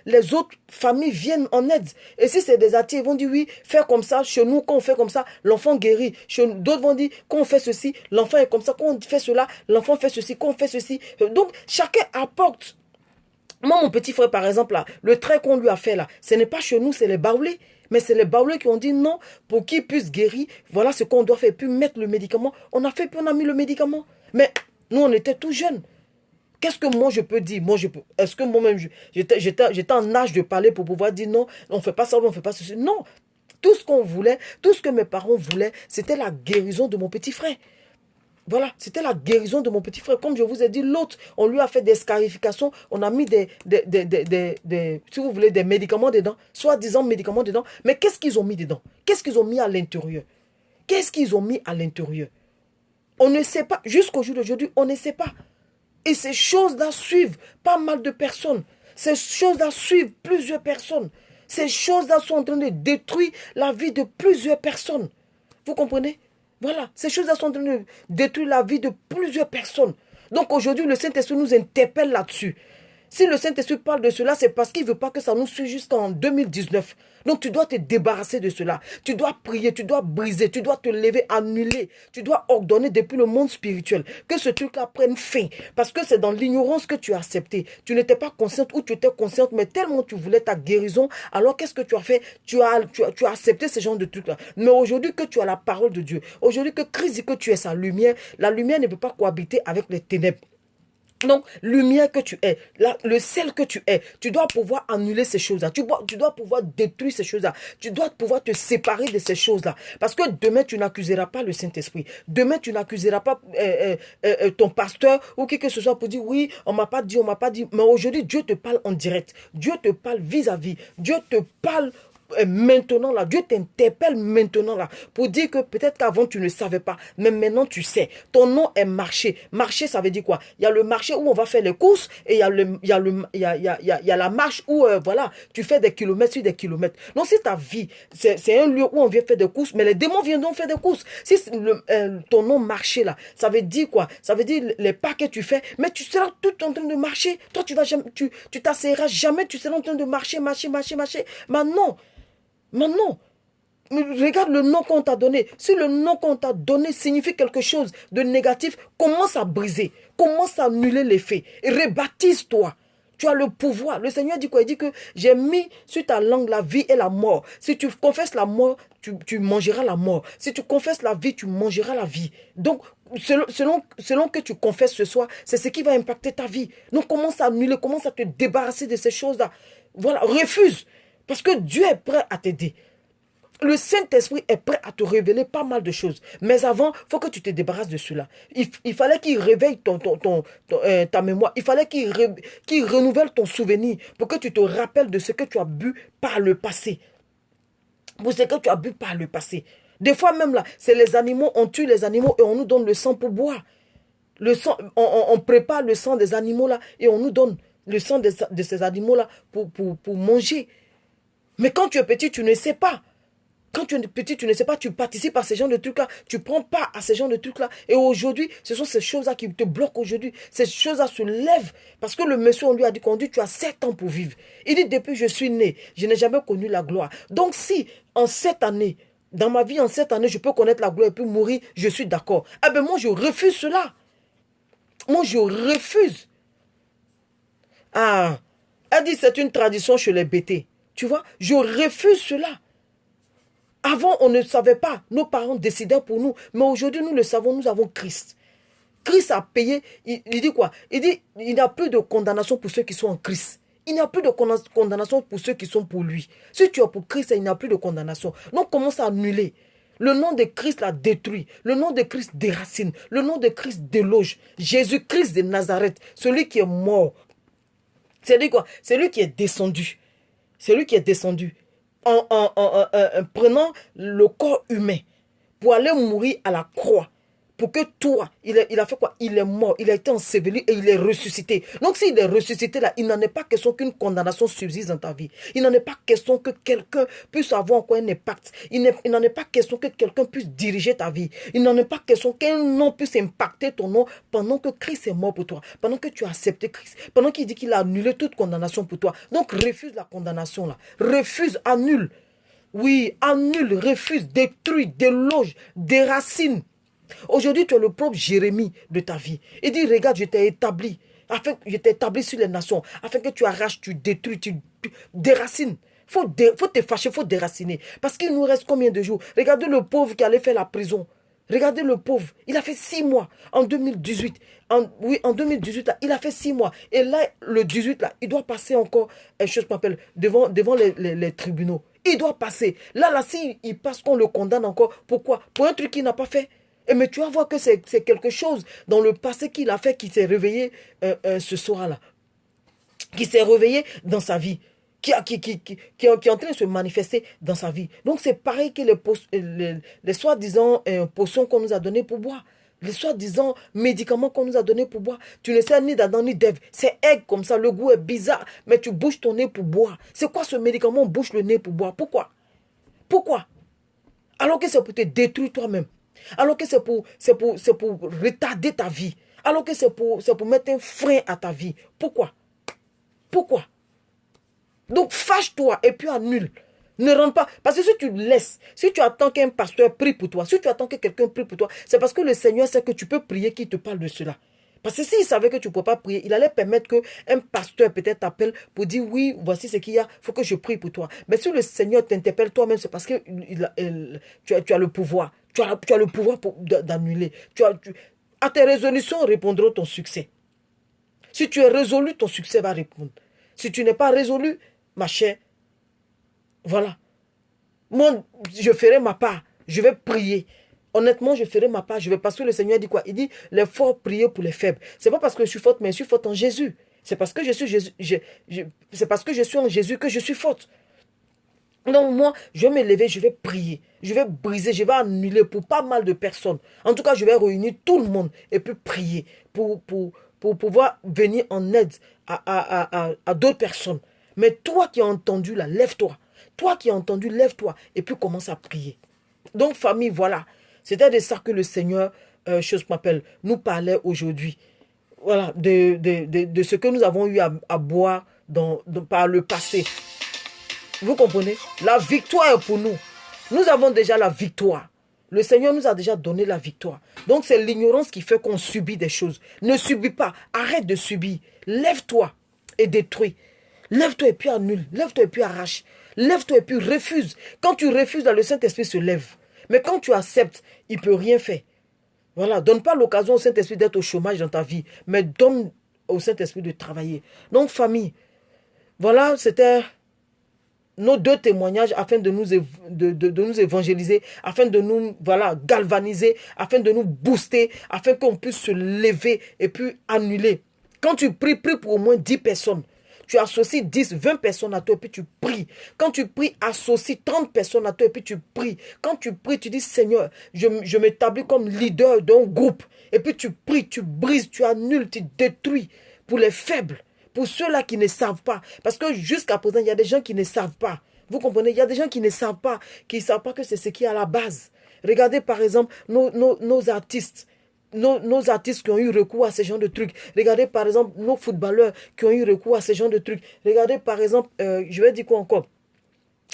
les autres familles viennent en aide. Et si c'est des athées, ils vont dire oui, faire comme ça, chez nous, quand on fait comme ça, l'enfant guérit. D'autres vont dire, quand on fait ceci, l'enfant est comme ça, quand on fait cela, l'enfant fait ceci, quand on fait ceci. Donc, chacun apporte. Moi, mon petit frère, par exemple, là, le trait qu'on lui a fait là, ce n'est pas chez nous, c'est les Baoulés. Mais c'est les Baoulés qui ont dit non, pour qu'il puisse guérir, voilà ce qu'on doit faire. Puis mettre le médicament. On a fait, puis on a mis le médicament. Mais nous, on était tout jeunes. Qu'est-ce que moi je peux dire? Est-ce que moi-même, j'étais en âge de parler pour pouvoir dire non, on ne fait pas ça, on ne fait pas ceci. Non. Tout ce qu'on voulait, tout ce que mes parents voulaient, c'était la guérison de mon petit frère. Voilà, c'était la guérison de mon petit frère. Comme je vous ai dit, l'autre, on lui a fait des scarifications, on a mis si vous voulez, des médicaments dedans, soi-disant médicaments dedans. Mais qu'est-ce qu'ils ont mis dedans? Qu'est-ce qu'ils ont mis à l'intérieur? Qu'est-ce qu'ils ont mis à l'intérieur? On ne sait pas. Jusqu'au jour d'aujourd'hui, on ne sait pas. Et ces choses-là suivent pas mal de personnes. Ces choses-là suivent plusieurs personnes. Ces choses-là sont en train de détruire la vie de plusieurs personnes. Vous comprenez? Voilà, ces choses-là sont en train de détruire la vie de plusieurs personnes. Donc aujourd'hui, le Saint-Esprit nous interpelle là-dessus. Si le Saint-Esprit parle de cela, c'est parce qu'il ne veut pas que ça nous suive jusqu'en 2019. Donc tu dois te débarrasser de cela. Tu dois prier, tu dois briser, tu dois te lever, annuler. Tu dois ordonner depuis le monde spirituel que ce truc-là prenne fin. Parce que c'est dans l'ignorance que tu as accepté. Tu n'étais pas consciente ou tu étais consciente, mais tellement tu voulais ta guérison. Alors qu'est-ce que tu as fait? Tu as accepté ce genre de trucs-là. Mais aujourd'hui que tu as la parole de Dieu, aujourd'hui que Christ dit que tu es sa lumière, la lumière ne peut pas cohabiter avec les ténèbres. Donc, lumière que tu es, le sel que tu es, tu dois pouvoir annuler ces choses-là. Tu dois pouvoir détruire ces choses-là. Tu dois pouvoir te séparer de ces choses-là. Parce que demain, tu n'accuseras pas le Saint-Esprit. Demain, tu n'accuseras pas ton pasteur ou qui que ce soit pour dire oui, on m'a pas dit, on m'a pas dit. Mais aujourd'hui, Dieu te parle en direct. Dieu te parle vis-à-vis. Dieu te parle maintenant là, Dieu t'interpelle maintenant là pour dire que peut-être qu'avant tu ne savais pas, mais maintenant tu sais. Ton nom est marché. Marché, ça veut dire quoi? Il y a le marché où on va faire les courses et il y a la marche où voilà, tu fais des kilomètres sur des kilomètres. Donc si ta vie, c'est un lieu où on vient faire des courses, mais les démons viendront faire des courses. Si ton nom marché là, ça veut dire quoi? Ça veut dire les pas que tu fais, mais tu seras tout en train de marcher. Toi tu vas jamais, tu t'asseoiras jamais, tu seras en train de marcher. Maintenant, regarde le nom qu'on t'a donné. Si le nom qu'on t'a donné signifie quelque chose de négatif, commence à briser, commence à annuler l'effet. Et rebaptise-toi. Tu as le pouvoir. Le Seigneur dit quoi? Il dit que j'ai mis sur ta langue la vie et la mort. Si tu confesses la mort, tu mangeras la mort. Si tu confesses la vie, tu mangeras la vie. Donc, selon que tu confesses ce soir, c'est ce qui va impacter ta vie. Donc, commence à annuler, commence à te débarrasser de ces choses-là. Voilà, refuse. Parce que Dieu est prêt à t'aider. Le Saint-Esprit est prêt à te révéler pas mal de choses. Mais avant, il faut que tu te débarrasses de cela. Il fallait qu'il réveille ta mémoire. Il fallait qu'il renouvelle ton souvenir pour que tu te rappelles de ce que tu as bu par le passé. Pour ce que tu as bu par le passé. Des fois même là, c'est les animaux, on tue les animaux et on nous donne le sang pour boire. Le sang, on prépare le sang des animaux là et on nous donne le sang de ces animaux là pour manger. Mais quand tu es petit, tu ne sais pas. Quand tu es petit, tu ne sais pas, tu participes à ces genres de trucs-là. Tu ne prends pas à ces genres de trucs-là. Et aujourd'hui, ce sont ces choses-là qui te bloquent aujourd'hui. Ces choses-là se lèvent. Parce que le monsieur, on lui a dit tu as 7 ans pour vivre. Il dit, depuis que je suis né, je n'ai jamais connu la gloire. Donc si, en 7 années, dans ma vie, en 7 années, je peux connaître la gloire et puis mourir, je suis d'accord. Ah ben moi, je refuse cela. Moi, je refuse. Ah, elle dit, c'est une tradition chez les bêtés. Tu vois, je refuse cela. Avant, on ne savait pas. Nos parents décidaient pour nous. Mais aujourd'hui, nous le savons, nous avons Christ. Christ a payé. Il dit quoi? Il dit, il n'y a plus de condamnation pour ceux qui sont en Christ. Il n'y a plus de condamnation pour ceux qui sont pour lui. Si tu es pour Christ, il n'y a plus de condamnation. Donc, commence à annuler. Le nom de Christ l'a détruit. Le nom de Christ déracine. Le nom de Christ déloge. Jésus-Christ de Nazareth, celui qui est mort. C'est lui quoi? C'est lui qui est descendu. C'est lui qui est descendu. En prenant le corps humain pour aller mourir à la croix. Pour que toi, il a fait quoi? Il est mort, il a été enseveli et il est ressuscité. Donc s'il est ressuscité là, il n'en est pas question qu'une condamnation subsiste dans ta vie. Il n'en est pas question que quelqu'un puisse avoir encore un impact. Il n'en est pas question que quelqu'un puisse diriger ta vie. Il n'en est pas question qu'un nom puisse impacter ton nom pendant que Christ est mort pour toi. Pendant que tu as accepté Christ. Pendant qu'il dit qu'il a annulé toute condamnation pour toi. Donc refuse la condamnation là. Refuse, annule. Oui, annule, refuse, détruis, déloge, déracine. Aujourd'hui, tu es le propre Jérémie de ta vie. Il dit, regarde, je t'ai établi. Je t'ai établi sur les nations. Afin que tu arraches, tu détruis, tu déracines. Faut te fâcher, il faut déraciner. Parce qu'il nous reste combien de jours? Regardez le pauvre qui allait faire la prison. Regardez le pauvre. Il a fait 6 mois en 2018. En 2018, là, il a fait 6 mois. Et là, le 18, là, il doit passer encore, chose qu'on appelle, devant les tribunaux. Il doit passer. Là, s'il passe, qu'on le condamne encore. Pourquoi? Pour un truc qu'il n'a pas fait. Mais tu vas voir que c'est quelque chose dans le passé qu'il a fait qui s'est réveillé ce soir-là. Qui s'est réveillé dans sa vie. Qui est en train de se manifester dans sa vie. Donc c'est pareil que les soi-disant potions qu'on nous a données pour boire. Les soi-disant médicaments qu'on nous a donnés pour boire. Tu ne sais ni d'Adam ni d'Ève. C'est aigle comme ça, le goût est bizarre. Mais tu bouges ton nez pour boire. C'est quoi ce médicament? On bouge le nez pour boire. Pourquoi? Pourquoi? Alors que c'est pour te détruire toi-même. Alors que c'est pour retarder ta vie. Alors que c'est pour mettre un frein à ta vie. Pourquoi? Pourquoi? Donc fâche-toi et puis annule. Ne rentre pas. Parce que si tu laisses, si tu attends qu'un pasteur prie pour toi, si tu attends que quelqu'un prie pour toi, c'est parce que le Seigneur sait que tu peux prier qu'il te parle de cela. Parce que s'il savait que tu ne peux pas prier, il allait permettre qu'un pasteur peut-être t'appelle pour dire oui, voici ce qu'il y a, il faut que je prie pour toi. Mais si le Seigneur t'interpelle toi-même, c'est parce que tu as le pouvoir. Tu as le pouvoir d'annuler. À tes résolutions répondra ton succès. Si tu es résolu, ton succès va répondre. Si tu n'es pas résolu, ma chère, voilà. Moi, je ferai ma part. Je vais prier. Honnêtement, je ferai ma part. Parce que le Seigneur dit quoi? Il dit, les forts priez pour les faibles. Ce n'est pas parce que je suis forte, mais je suis forte en Jésus. C'est parce que je suis Jésus, c'est parce que je suis en Jésus que je suis forte. Donc moi, je vais me lever, je vais prier. Je vais briser, je vais annuler pour pas mal de personnes. En tout cas, je vais réunir tout le monde et puis prier pour pouvoir venir en aide à d'autres personnes. Mais toi qui as entendu là, lève-toi. Toi qui as entendu, lève-toi et puis commence à prier. Donc famille, voilà. C'était de ça que le Seigneur, chose m'appelle, nous parlait aujourd'hui. Voilà, de ce que nous avons eu à boire par le passé. Vous comprenez? La victoire est pour nous. Nous avons déjà la victoire. Le Seigneur nous a déjà donné la victoire. Donc c'est l'ignorance qui fait qu'on subit des choses. Ne subis pas. Arrête de subir. Lève-toi et détruis. Lève-toi et puis annule. Lève-toi et puis arrache. Lève-toi et puis refuse. Quand tu refuses, là, le Saint-Esprit se lève. Mais quand tu acceptes, il ne peut rien faire. Voilà. Donne pas l'occasion au Saint-Esprit d'être au chômage dans ta vie. Mais donne au Saint-Esprit de travailler. Donc famille, voilà, c'était nos 2 témoignages afin de nous évangéliser, afin de nous galvaniser, afin de nous booster, afin qu'on puisse se lever et puis annuler. Quand tu pries, prie pour au moins 10 personnes. Tu associes 10, 20 personnes à toi et puis tu pries. Quand tu pries, associe 30 personnes à toi et puis tu pries. Quand tu pries, tu dis Seigneur, je m'établis comme leader d'un groupe. Et puis tu pries, tu brises, tu annules, tu détruis pour les faibles. Pour ceux-là qui ne savent pas. Parce que jusqu'à présent, il y a des gens qui ne savent pas. Vous comprenez? Il y a des gens qui ne savent pas que c'est ce qui est à la base. Regardez par exemple nos artistes. Nos artistes qui ont eu recours à ce genre de trucs. Regardez par exemple nos footballeurs qui ont eu recours à ce genre de trucs. Regardez par exemple, je vais dire quoi encore?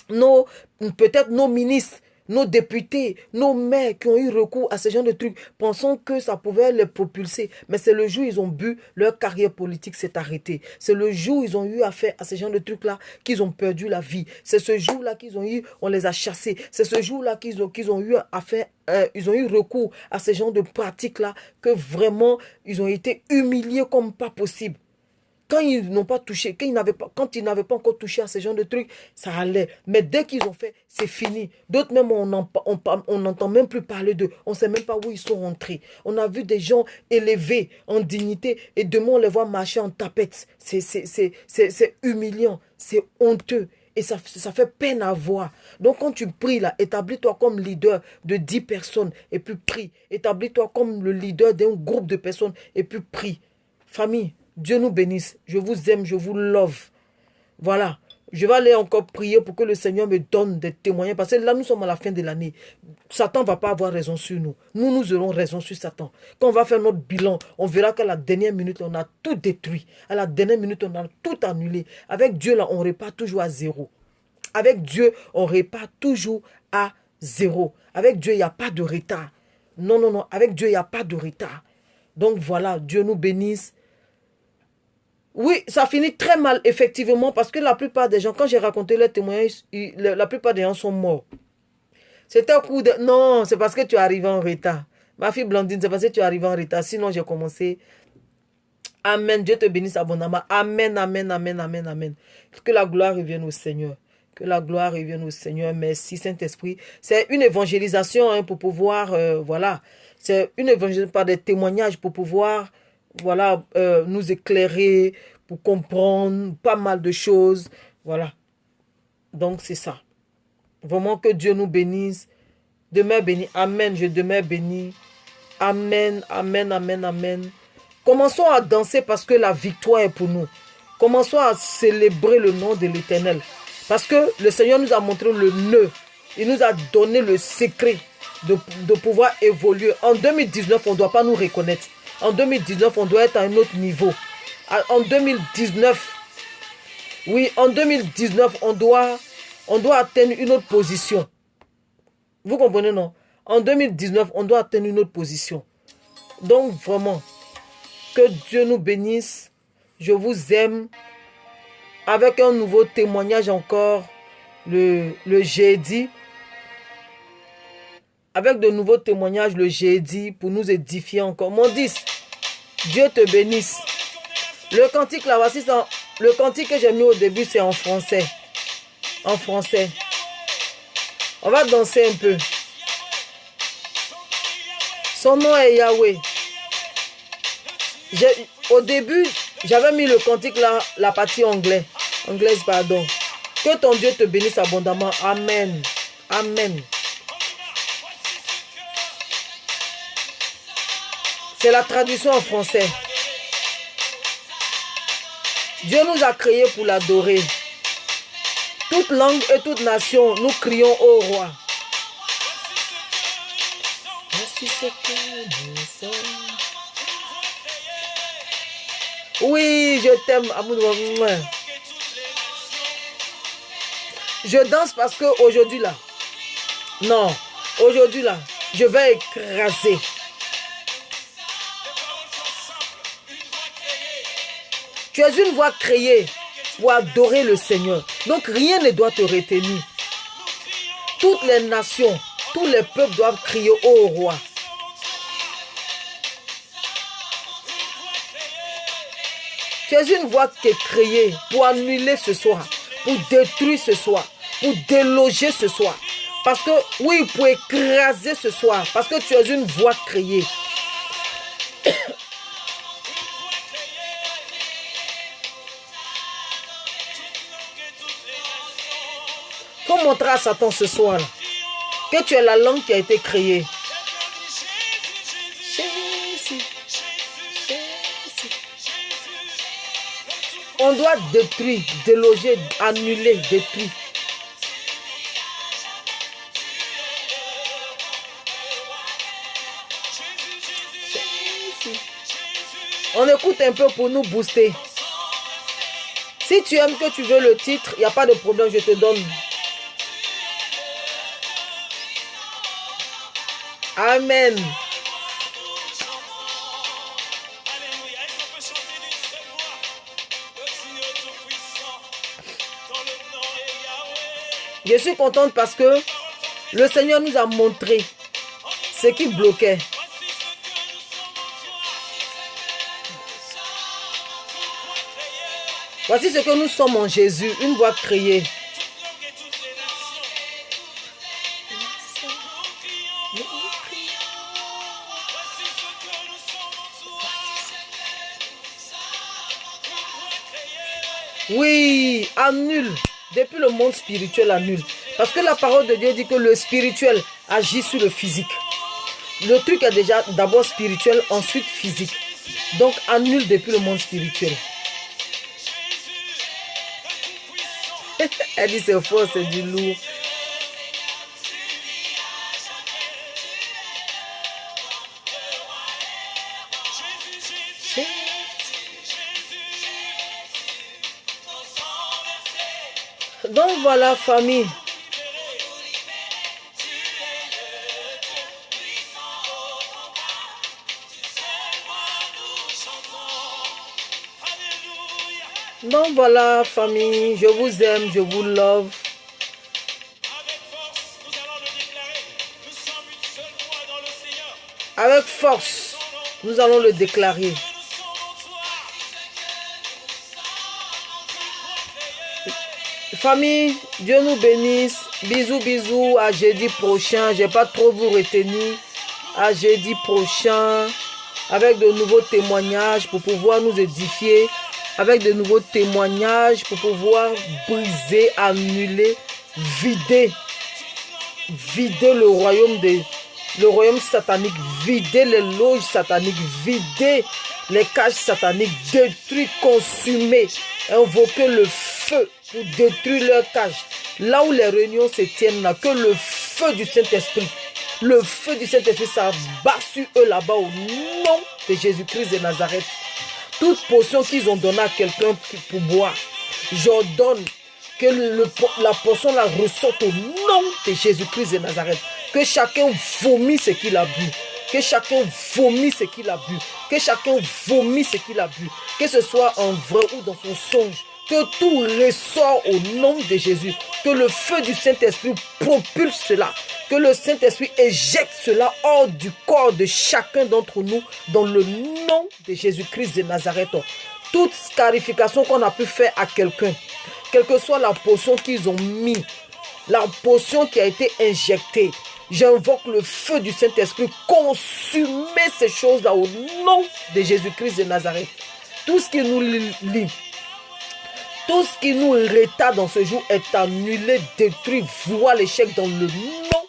Peut-être nos ministres. nos députés, nos maires qui ont eu recours à ce genre de trucs, pensant que ça pouvait les propulser. Mais c'est le jour où ils ont bu, leur carrière politique s'est arrêtée. C'est le jour où ils ont eu affaire à ce genre de trucs-là qu'ils ont perdu la vie. C'est ce jour-là qu'ils ont eu, on les a chassés. C'est ce jour-là qu'ils ont eu affaire, ils ont eu recours à ce genre de pratiques-là que vraiment, ils ont été humiliés comme pas possible. Quand ils n'ont pas touché, quand ils n'avaient pas encore touché à ce genre de trucs, ça allait. Mais dès qu'ils ont fait, c'est fini. D'autres même, on n'entend même plus parler d'eux. On ne sait même pas où ils sont rentrés. On a vu des gens élevés en dignité et demain on les voit marcher en tapette. C'est humiliant, c'est honteux. Et ça fait peine à voir. Donc quand tu pries là, établis-toi comme leader de 10 personnes et puis prie. Établis-toi comme le leader d'un groupe de personnes et puis prie. Famille, Dieu nous bénisse. Je vous aime, je vous love. Voilà. Je vais aller encore prier pour que le Seigneur me donne des témoignages. Parce que là, nous sommes à la fin de l'année. Satan ne va pas avoir raison sur nous. Nous aurons raison sur Satan. Quand on va faire notre bilan, on verra qu'à la dernière minute, on a tout détruit. À la dernière minute, on a tout annulé. Avec Dieu, là, on repart toujours à zéro. Avec Dieu, on repart toujours à zéro. Avec Dieu, il n'y a pas de retard. Non, non, non. Avec Dieu, il n'y a pas de retard. Donc voilà, Dieu nous bénisse. Oui, ça finit très mal, effectivement, parce que la plupart des gens, quand j'ai raconté leur témoignage, la plupart des gens sont morts. C'était un coup de... Non, c'est parce que tu es arrivé en retard. Ma fille Blandine, c'est parce que tu es arrivé en retard. Sinon, j'ai commencé. Amen. Dieu te bénisse abondamment. Amen, amen, amen, amen, amen. Que la gloire revienne au Seigneur. Que la gloire revienne au Seigneur. Merci, Saint-Esprit. C'est une évangélisation hein, pour pouvoir... voilà. C'est une évangélisation par des témoignages pour pouvoir... Voilà, nous éclairer, pour comprendre pas mal de choses. Voilà. Donc, c'est ça. Vraiment que Dieu nous bénisse. Demeure béni. Amen. Je demeure béni. Amen, amen, amen, amen. Commençons à danser parce que la victoire est pour nous. Commençons à célébrer le nom de l'Éternel. Parce que le Seigneur nous a montré le nœud. Il nous a donné le secret de pouvoir évoluer. En 2019, on ne doit pas nous reconnaître. En 2019, on doit être à un autre niveau. En 2019, oui, en 2019, on doit atteindre une autre position. Vous comprenez, non? En 2019, on doit atteindre une autre position. Donc, vraiment, que Dieu nous bénisse. Je vous aime. Avec un nouveau témoignage encore, le jeudi. Avec de nouveaux témoignages le jeudi pour nous édifier encore. Mon 10, Dieu te bénisse. Le cantique là, voici ça. Le cantique que j'ai mis au début, c'est en français. En français. On va danser un peu. Son nom est Yahweh. Au début, j'avais mis le cantique là, la partie anglaise, pardon. Que ton Dieu te bénisse abondamment. Amen. Amen. C'est la traduction en français. Dieu nous a créés pour l'adorer. Toute langue et toute nation, nous crions au roi. Oui, je t'aime. Je danse parce que aujourd'hui là, non, aujourd'hui là, je vais écraser. Tu es une voix créée pour adorer le Seigneur. Donc rien ne doit te retenir. Toutes les nations, tous les peuples doivent crier au roi. Tu es une voix qui est créée pour annuler ce soir, pour détruire ce soir, pour déloger ce soir. Parce que, oui, pour écraser ce soir, parce que tu es une voix créée. Faut montrer à Satan ce soir que tu es la langue qui a été créée. On doit détruire, déloger, annuler, détruire. On écoute un peu pour nous booster. Si tu aimes que tu veux le titre, il n'y a pas de problème, je te donne. Amen. Je suis contente parce que le Seigneur nous a montré ce qui bloquait. Voici ce que nous sommes en Jésus, une voix créée. Oui, annule. Depuis le monde spirituel annule. Parce que la parole de Dieu dit que le spirituel agit sur le physique. Le truc est déjà d'abord spirituel, ensuite physique. Donc annule depuis le monde spirituel. Elle dit c'est faux, c'est du lourd. Donc voilà, famille. Donc voilà, famille, je vous aime, je vous love. Avec force, nous allons le déclarer. Famille, Dieu nous bénisse. Bisous, bisous. À jeudi prochain. Je n'ai pas trop vous retenir. À jeudi prochain. Avec de nouveaux témoignages pour pouvoir nous édifier. Avec de nouveaux témoignages pour pouvoir briser, annuler, vider. Vider le royaume satanique. Vider les loges sataniques. Vider les cages sataniques. Détruire, consumer. Invoquer le feu pour détruire leur cage. Là où les réunions se tiennent, là, que le feu du Saint-Esprit, s'abat sur eux là-bas au nom de Jésus-Christ de Nazareth. Toute potion qu'ils ont donnée à quelqu'un pour boire, j'ordonne que la potion la ressorte au nom de Jésus-Christ de Nazareth. Que chacun vomit ce qu'il a bu. Que chacun vomit ce qu'il a bu. Que chacun vomit ce qu'il a bu. Que ce soit en vrai ou dans son songe. Que tout ressort au nom de Jésus. Que le feu du Saint-Esprit propulse cela. Que le Saint-Esprit éjecte cela hors du corps de chacun d'entre nous dans le nom de Jésus-Christ de Nazareth. Toute scarification qu'on a pu faire à quelqu'un, quelle que soit la potion qu'ils ont mis, la potion qui a été injectée, j'invoque le feu du Saint-Esprit, consumer ces choses-là au nom de Jésus-Christ de Nazareth. Tout ce qui nous lie, tout ce qui nous retarde dans ce jour est annulé, détruit, voit l'échec dans le nom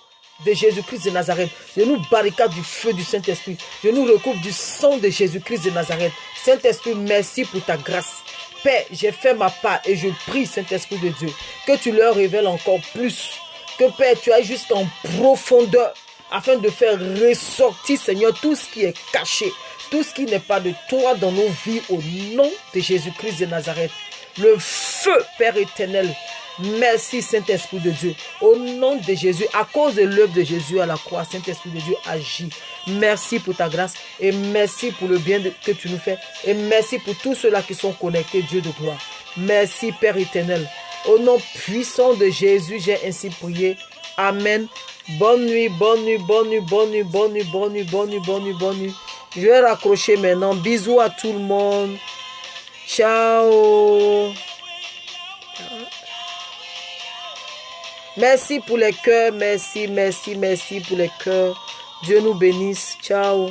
de Jésus-Christ de Nazareth. Je nous barricade du feu du Saint-Esprit. Je nous recouvre du sang de Jésus-Christ de Nazareth. Saint-Esprit, merci pour ta grâce. Père, j'ai fait ma part et je prie, Saint-Esprit de Dieu, que tu leur révèles encore plus. Que Père, tu ailles jusqu'en profondeur afin de faire ressortir, Seigneur, tout ce qui est caché, tout ce qui n'est pas de toi dans nos vies au nom de Jésus-Christ de Nazareth. Le feu, Père éternel. Merci, Saint-Esprit de Dieu. Au nom de Jésus, à cause de l'œuvre de Jésus à la croix, Saint-Esprit de Dieu agit. Merci pour ta grâce et merci pour le bien que tu nous fais. Et merci pour tous ceux-là qui sont connectés, Dieu de gloire. Merci, Père éternel. Au nom puissant de Jésus, j'ai ainsi prié. Amen. Bonne nuit, bonne nuit, bonne nuit, bonne nuit, bonne nuit, bonne nuit, bonne nuit, bonne nuit, bonne nuit. Je vais raccrocher maintenant. Bisous à tout le monde. Ciao. Merci pour les cœurs. Merci, merci, merci pour les cœurs. Dieu nous bénisse. Ciao.